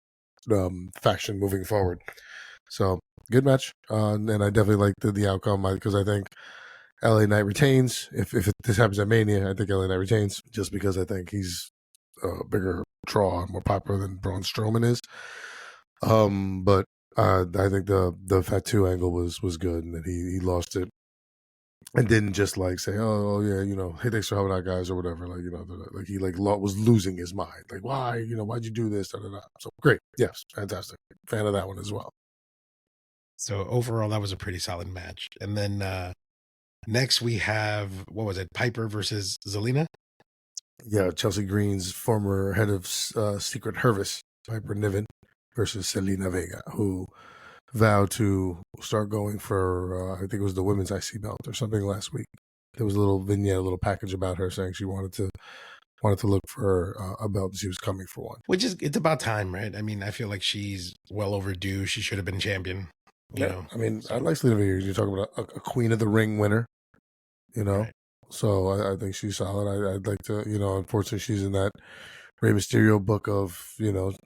faction moving forward. So good match, and I definitely like the outcome because I think LA Knight retains. If this happens at Mania, I think LA Knight retains just because I think he's a bigger draw, more popular than Braun Strowman is. But I think the Fatu angle was good, and that he lost it and didn't just like say, oh yeah, hey, thanks for helping out, guys, or whatever. Like like he was losing his mind. Like why, why'd you do this? Da, da, da. So great, yes, fantastic. Fan of that one as well. So overall, that was a pretty solid match. And then next we have, what was it? Piper versus Zelina. Yeah, Chelsea Green's former head of Secret Service, Piper Niven, versus Selena Vega, who vowed to start going for I think it was the women's IC belt or something last week. There was a little vignette, a little package about her saying she wanted to look for a belt and she was coming for one. Which it's about time, right? I mean, I feel like she's well overdue. She should have been champion. I mean, So, I like Selena Vega. You're talking about a Queen of the Ring winner, right. So I think she's solid. I'd like to, unfortunately, she's in that Rey Mysterio book of,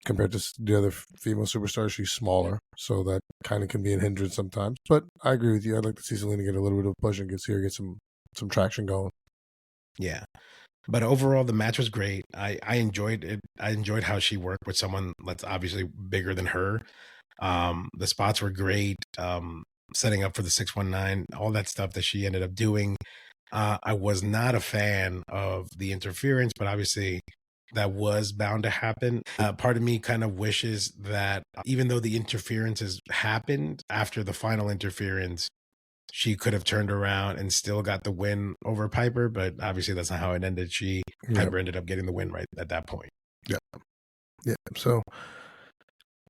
compared to the other female superstars, she's smaller. So that kind of can be a hindrance sometimes. But I agree with you. I'd like to see Selena get a little bit of push and see her get some traction going. Yeah. But overall, the match was great. I enjoyed it. I enjoyed how she worked with someone that's obviously bigger than her. The spots were great. Setting up for the 619, all that stuff that she ended up doing. I was not a fan of the interference, but obviously that was bound to happen. Part of me kind of wishes that even though the interferences happened after the final interference, she could have turned around and still got the win over Piper, but obviously that's not how it ended. Piper ended up getting the win right at that point. Yeah. So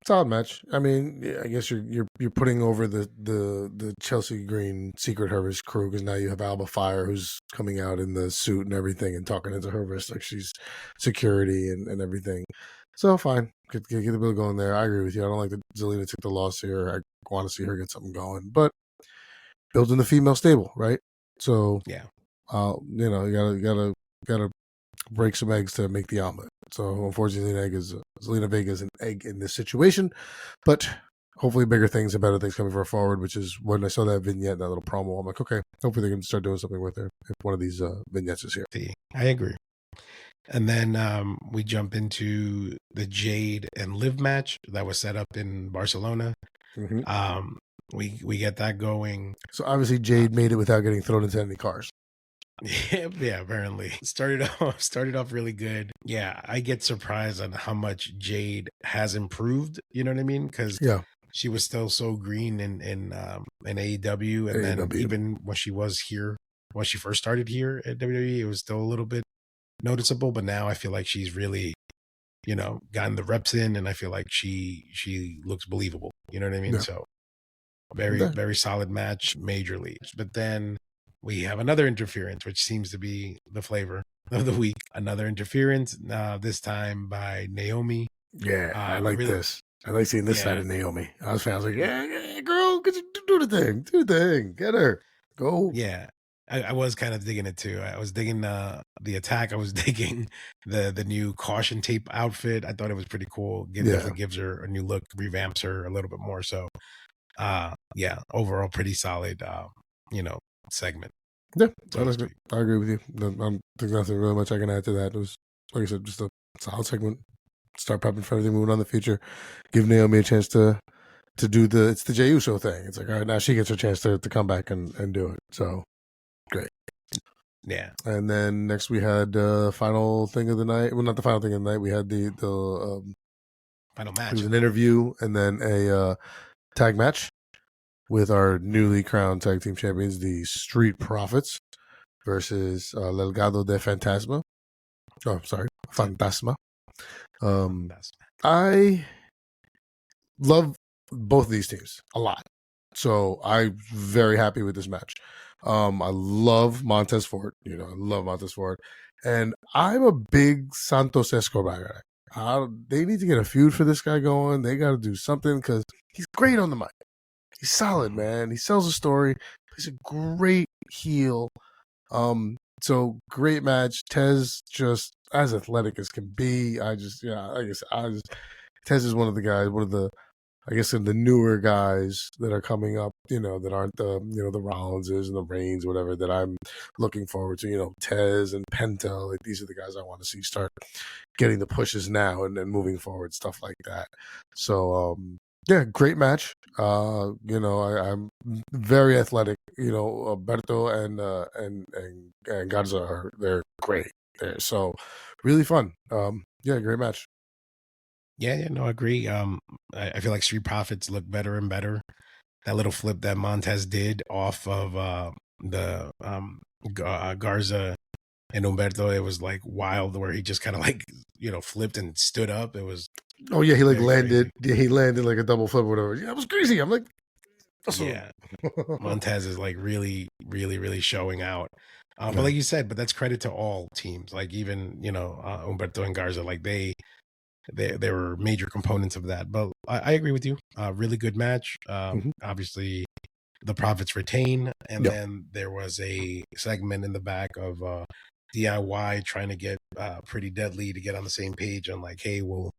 solid match. I mean, yeah, I guess you're putting over the Chelsea Green Secret Hervis crew because now you have Alba Fire who's coming out in the suit and everything and talking into Hervis like she's security and everything. So fine, get the bill going there. I agree with you. I don't like that Zelina took the loss here. I want to see her get something going, but building the female stable, right? So Yeah. you gotta break some eggs to make the omelet. So unfortunately, Zelina Vega is an egg in this situation, but hopefully bigger things and better things coming for her forward. Which is when I saw that vignette, that little promo, I'm like, okay, hopefully they can start doing something with her if one of these vignettes is here. I agree. And then we jump into the Jade and Liv match that was set up in Barcelona. Mm-hmm. We get that going. So obviously Jade made it without getting thrown into any cars. Yeah, apparently started off really good. Yeah, I get surprised on how much Jade has improved. You know what I mean? Because she was still so green in AEW, and then even when she was here, when she first started here at WWE, it was still a little bit noticeable. But now I feel like she's really, gotten the reps in, and I feel like she looks believable. You know what I mean? Yeah. So very solid match, majorly. But then we have another interference, which seems to be the flavor of the week. Another interference, this time by Naomi. Yeah, I like this. I like seeing this side of Naomi. I was like, yeah, girl, do the thing, get her, go. Yeah, I was kind of digging it too. I was digging the attack. I was digging the new caution tape outfit. I thought it was pretty cool. Definitely gives her a new look, revamps her a little bit more. So, overall pretty solid, segment. Yeah, I agree with you. There's nothing really much I can add to that. It was, like I said, just a solid segment. Start prepping for everything moving on in the future. Give Naomi a chance to do it's the Jey Uso thing. It's like, all right, now she gets her chance to come back and do it. So great. Yeah. And then next we had final thing of the night. Well, not the final thing of the night. We had the final match. It was an interview and then a tag match with our newly crowned tag team champions, the Street Profits, versus Legado de Fantasma. Oh, sorry, Fantasma. I love both of these teams a lot, so I'm very happy with this match. I love Montez Ford. I love Montez Ford, and I'm a big Santos Escobar guy. They need to get a feud for this guy going. They got to do something because he's great on the mic. He's solid, man. He sells a story. He's a great heel. So great match. Tez just as athletic as can be. Tez is one of the guys, the newer guys that are coming up, that aren't the Rollinses and the Reigns, whatever, that I'm looking forward to. Tez and Penta, like these are the guys I want to see start getting the pushes now and then moving forward, stuff like that. So, great match. I'm very athletic. Berto and Garza they're great there. So really fun. Great match. Yeah, I agree. I feel like Street Profits look better and better. That little flip that Montez did off of the Garza and Humberto, it was like wild, where he just kind of like flipped and stood up. It was he landed. Yeah, he landed like a double flip or whatever. Yeah, it was crazy. I'm like, awesome. Yeah, Montez is like really, really, really showing out. But like you said, that's credit to all teams. Like even Humberto and Garza, like they were major components of that. But I agree with you. Really good match. Obviously, the Profits retain, and then there was a segment in the back of DIY trying to get Pretty Deadly to get on the same page on like, hey, we'll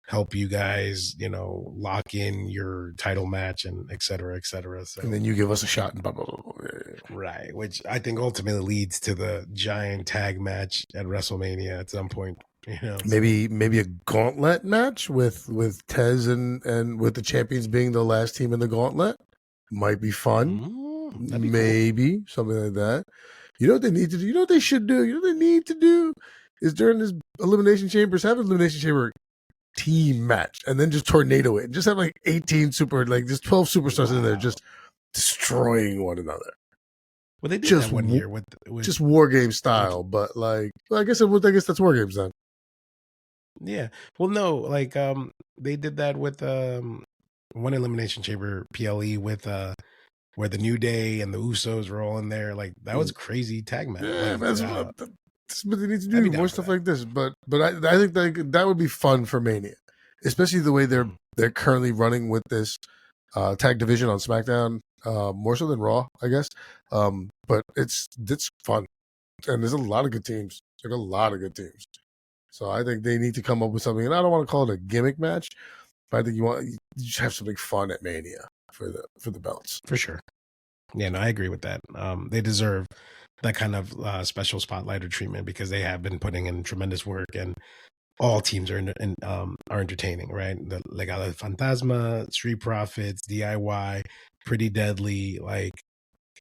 help you guys, lock in your title match and et cetera, et cetera. So, and then you give us a shot and blah, blah, blah, blah. Right, which I think ultimately leads to the giant tag match at WrestleMania at some point. So Maybe a gauntlet match with Tez and with the champions being the last team in the gauntlet might be fun. that'd be cool. Maybe something like that. You know what they need to do? You know what they should do? You know what they need to do is during this Elimination Chambers, have an Elimination Chamber team match and then just tornado it and just have like 18 just 12 superstars in there just destroying one another. Well, they did that one year with just war game style, but like, well, I guess that's war games then. Yeah. Well, no, like they did that with one Elimination Chamber PLE with where the New Day and the Usos were all in there. Like that was a crazy tag match. Yeah, like, that's what they need to do. More stuff like this. But I think that would be fun for Mania, especially the way they're currently running with this tag division on SmackDown, more so than Raw, I guess. But it's fun, and there's a lot of good teams. Like a lot of good teams. So I think they need to come up with something, and I don't want to call it a gimmick match, but I think you just have something fun at Mania for the belts. For sure. Yeah, no, I agree with that. They deserve that kind of special spotlight or treatment because they have been putting in tremendous work, and all teams are are entertaining, right? The Legado del Fantasma, Street Profits, DIY, Pretty Deadly, like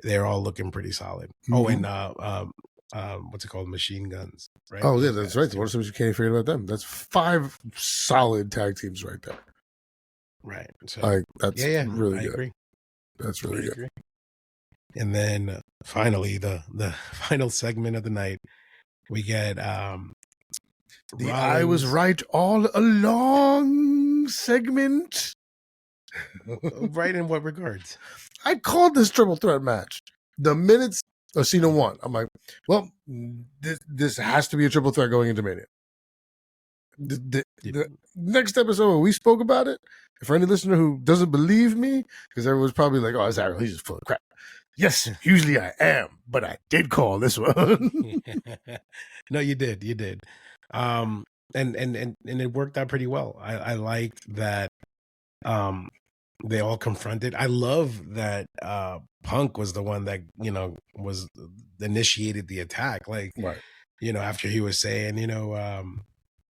they're all looking pretty solid. Mm-hmm. Oh, and what's it called? Machine Guns, right? Oh, yeah, that's right. What are some you can't forget about them? That's 5 solid tag teams right there. Right. So like that's really I good. Agree. That's really good. Agree. And then finally, the final segment of the night, we get the Rollins. I was right all along segment. Right in what regards? I called this triple threat match. The minutes Cena won, I'm like, well, this has to be a triple threat going into Mania. The next episode when we spoke about it, for any listener who doesn't believe me, because everyone's probably like, oh, Zach, he's just full of crap. Yes, usually I am, but I did call this one. No, you did. And it worked out pretty well. I liked that they all confronted. I love that Punk was the one that, was initiated the attack. Like, right. After he was saying,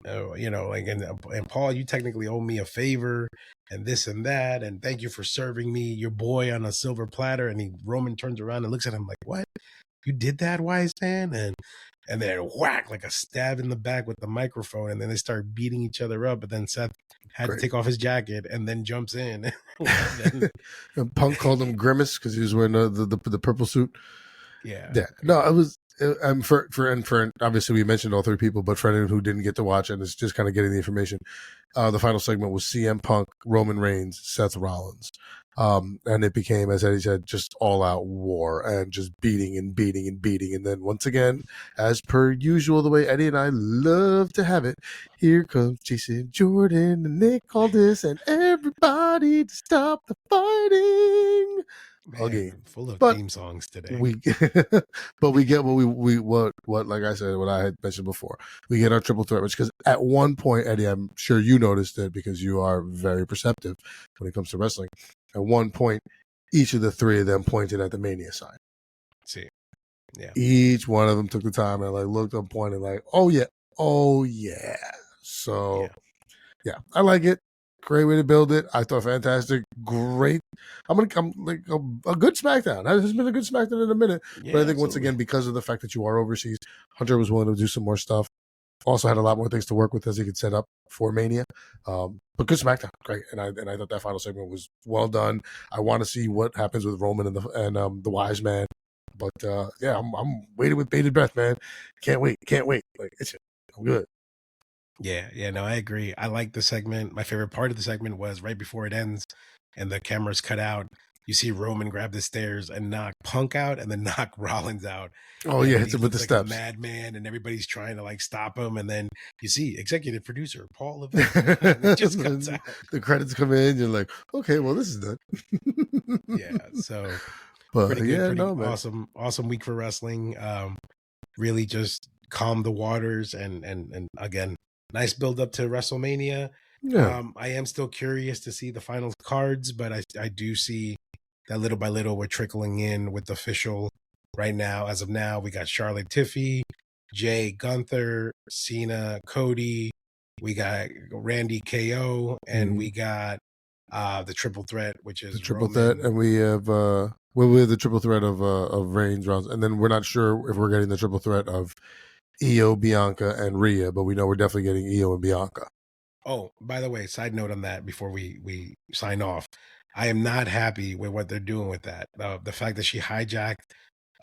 like, and Paul, you technically owe me a favor and this and that, and thank you for serving me, your boy, on a silver platter. And Roman turns around and looks at him like, what? You did that, wise man? And then whack, like a stab in the back with the microphone, and then they start beating each other up. But then Seth had to take off his jacket and then jumps in. And Punk called him Grimace because he was wearing the purple suit. Yeah. No, I was. For obviously we mentioned all 3 people, but for anyone who didn't get to watch and is just kind of getting the information, the final segment was CM Punk, Roman Reigns, Seth Rollins, and it became, as Eddie said, just all out war and just beating, and then once again, as per usual, the way Eddie and I love to have it, here comes Jason Jordan and Nick Aldis and everybody to stop the fighting. Man, full of theme songs today. But we get what like I said, what I had mentioned before. We get our triple threat match because at one point, Eddie, I'm sure you noticed it because you are very perceptive when it comes to wrestling. At one point, each of the 3 of them pointed at the Mania sign. See, yeah. Each one of them took the time and like looked up, pointed like, oh yeah. So yeah, I like it. Great way to build it. I thought fantastic. Great. I'm gonna come like a good SmackDown. It has been a good SmackDown in a minute. Yeah, but I think once again, because of the fact that you are overseas, Hunter was willing to do some more stuff. Also had a lot more things to work with as he could set up for Mania. But good SmackDown. Great. And I thought that final segment was well done. I want to see what happens with Roman and the wise man. But yeah, I'm waiting with bated breath, man. Can't wait. Like I'm good. Yeah, no, I agree. I like the segment. My favorite part of the segment was right before it ends and the camera's cut out. You see Roman grab the stairs and knock Punk out and then knock Rollins out. Oh, yeah, hits him with the steps. Madman, and everybody's trying to like stop him. And then you see executive producer Paul Levesque. It just cuts out. The credits come in. You're like, okay, well, this is done. Yeah, so pretty good, awesome week for wrestling. Really just calm the waters and again, nice build up to WrestleMania. Yeah. I am still curious to see the final cards, but I do see that little by little we're trickling in with the official right now. As of now, we got Charlotte Tiffy, Jay Gunther, Cena, Cody. We got Randy KO, and we got the triple threat, which is the triple Roman. threat, and we have we have the triple threat of Reigns, Rollins, and then we're not sure if we're getting the triple threat of Io, Bianca, and Rhea, but we know we're definitely getting Io and Bianca. Oh, by the way, side note on that before we sign off, I am not happy with what they're doing with that. The fact that she hijacked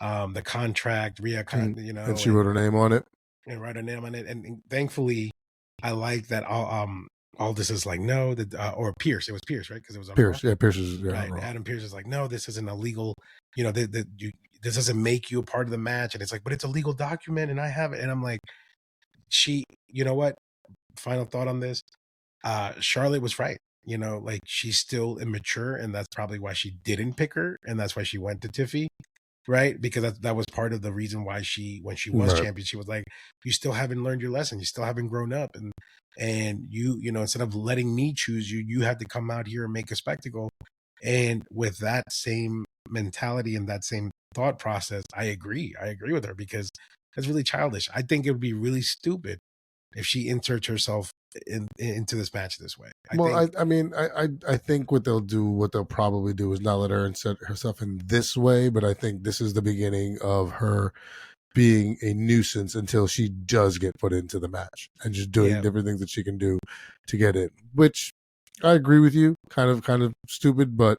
the contract, Rhea, and she wrote her name on it, and write her name on it, and thankfully, I like that. All this is like no, that or Pierce. It was Pierce, right? Because it was on Pierce. Raw. Yeah, Pierce is right. Raw. Adam Pierce is like, no, this isn't illegal. You know, this doesn't make you a part of the match, and it's like, but it's a legal document, and I have it, and I'm like, you know what? Final thought on this. Charlotte was right. You know, like she's still immature, and that's probably why she didn't pick her, and that's why she went to Tiffy, right? Because that was part of the reason why when she was champion, she was like, you still haven't learned your lesson, you still haven't grown up, and you know, instead of letting me choose you, you have to come out here and make a spectacle. And with that same mentality and that same thought process, I agree with her, because that's really childish. I think it would be really stupid if she inserts herself into this match this way. I think what they'll probably do is not let her insert herself in this way, but I think this is the beginning of her being a nuisance until she does get put into the match and just doing different things that she can do to get in, which I agree with you, kind of stupid, but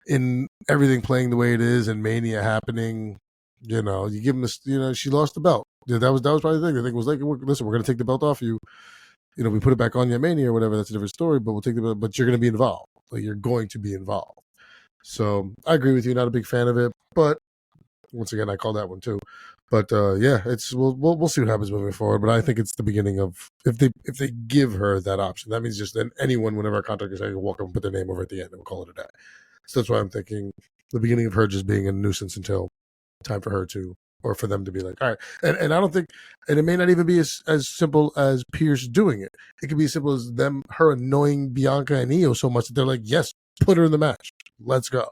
in everything playing the way it is and Mania happening, you know, you give them this, you know, she lost the belt. Yeah, that was probably the thing. The thing was like, listen, we're going to take the belt off you. You know, we put it back on you at Mania or whatever. That's a different story, but we'll take the belt, but you're going to be involved. Like, you're going to be involved. So I agree with you. Not a big fan of it, but once again, I call that one too. But yeah, we'll see what happens moving forward. But I think it's the beginning of if they give her that option, that means just then anyone, whenever a contract is, can walk up and put their name over at the end, and we'll call it a day. So that's why I'm thinking the beginning of her just being a nuisance until time for her to, or for them to be like, all right. And I don't think, and it may not even be as simple as Pierce doing it. It could be as simple as her annoying Bianca and Io so much that they're like, yes, put her in the match. Let's go.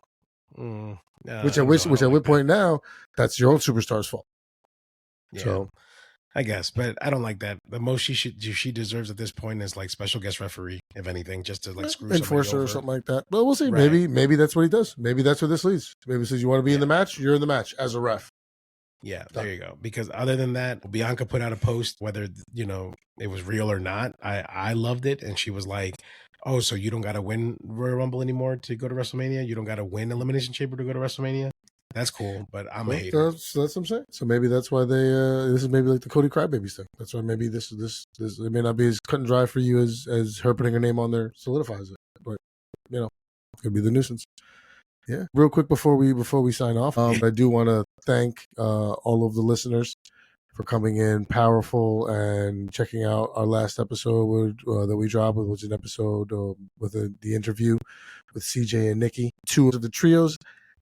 Which at which point now, that's your own superstar's fault. Yeah. So I guess, but I don't like that. The most she deserves at this point is like special guest referee, if anything, just to like screw enforcer over. or something like that. But we'll see. Right. Maybe that's what he does. Maybe that's where this leads. Maybe he says you want to be in the match, you're in the match as a ref. Yeah, there you go. Because other than that, Bianca put out a post, whether you know it was real or not. I loved it, and she was like, "Oh, so you don't got to win Royal Rumble anymore to go to WrestleMania? You don't got to win Elimination Chamber to go to WrestleMania? That's cool, but I'm a hater." That's what I'm saying. So maybe that's why they. This is maybe like the Cody Crybabies thing. That's why maybe this it may not be as cut and dry for you as her putting her name on there solidifies it. But you know, it could be the nuisance. Yeah. Real quick before we sign off, I do want to thank all of the listeners for coming in powerful and checking out our last episode that we dropped, which was an episode with the interview with CJ and Nikki, two of the Trios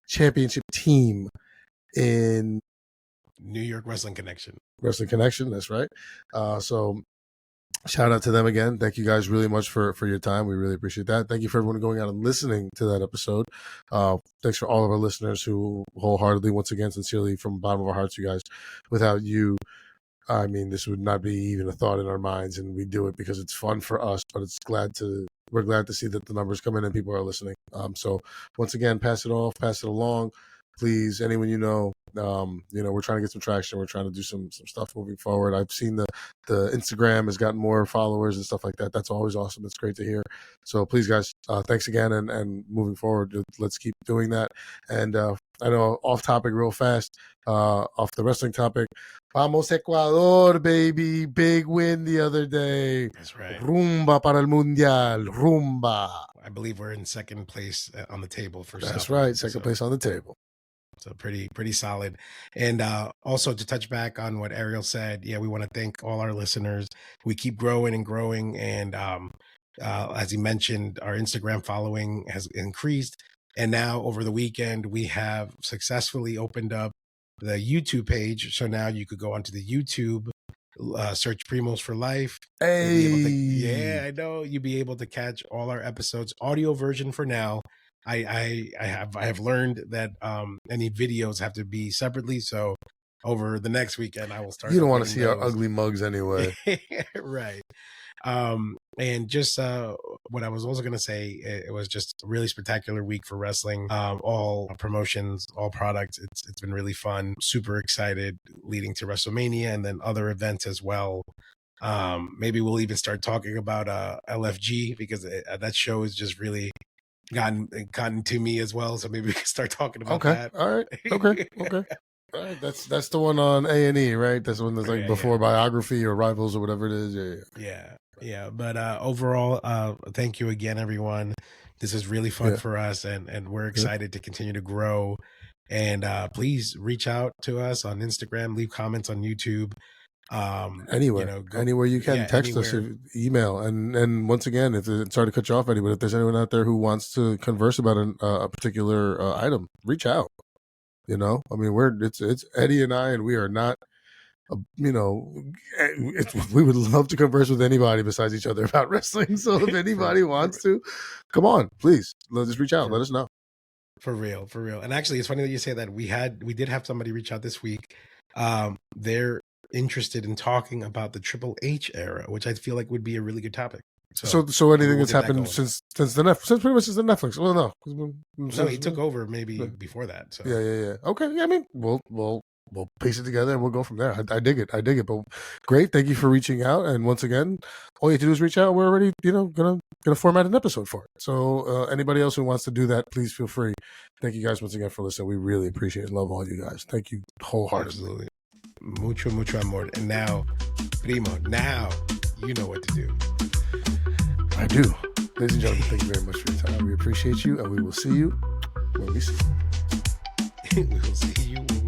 Championship team in New York Wrestling Connection. That's right. So shout out to them again. Thank you guys really much for your time. We really appreciate that. Thank you for everyone going out and listening to that episode. Thanks for all of our listeners who wholeheartedly, once again, sincerely, from the bottom of our hearts, you guys. Without you, I mean, this would not be even a thought in our minds, and we do it because it's fun for us, but we're glad to see that the numbers come in and people are listening. So once again, pass it along. Please, anyone you know, we're trying to get some traction. We're trying to do some stuff moving forward. I've seen the Instagram has gotten more followers and stuff like that. That's always awesome. That's great to hear. So please, guys, thanks again. And moving forward, let's keep doing that. And I know off topic real fast, off the wrestling topic. Vamos Ecuador, baby. Big win the other day. That's right. Rumba para el Mundial. Rumba. I believe we're in second place on the table for That's right. Second place on the table. So pretty solid. And also to touch back on what Ariel said, yeah, we want to thank all our listeners. We keep growing and growing. And as he mentioned, our Instagram following has increased. And now over the weekend, we have successfully opened up the YouTube page. So now you could go onto the YouTube, search Primos for Life. Hey. Yeah, I know. You'll be able to catch all our episodes, audio version for now. I have learned that any videos have to be separately. So over the next weekend, I will start. You don't want to uploading see our those. ugly mugs anyway. Right. And just what I was also going to say, it was just a really spectacular week for wrestling. All promotions, all products. It's been really fun. Super excited leading to WrestleMania and then other events as well. Maybe we'll even start talking about LFG because that show has just really gotten to me as well. So maybe we can start talking about Okay. that. All right. Okay. All right, that's the one on A&E, right? That's the one that's like before Biography or Rivals or whatever it is. Yeah. But overall, thank you again, everyone. This is really fun for us, and we're excited to continue to grow. And please reach out to us on Instagram, leave comments on YouTube. Anywhere, anywhere you can, text us, email, and once again, sorry to cut you off, Eddie, but if there's anyone out there who wants to converse about a particular item, reach out. I mean, it's Eddie and I, and we are not, we would love to converse with anybody besides each other about wrestling. So if anybody wants to, come on, please, just reach out, let us know. For real. And actually, it's funny that you say that. We did have somebody reach out this week. They're interested in talking about the Triple H era, which I feel like would be a really good topic. So anything that's happened since pretty much since the Netflix. Well, no, he took over maybe before that. So yeah. Okay, yeah. I mean, we'll piece it together and we'll go from there. I dig it. But great, thank you for reaching out. And once again, all you have to do is reach out. We're already gonna format an episode for it. So anybody else who wants to do that, please feel free. Thank you guys once again for listening. We really appreciate and love all you guys. Thank you wholeheartedly. Absolutely. Mucho amor. And now, Primo, now you know what to do. I do. Ladies and gentlemen, thank you very much for your time. We appreciate you, and we will see you when we see you. We will see you when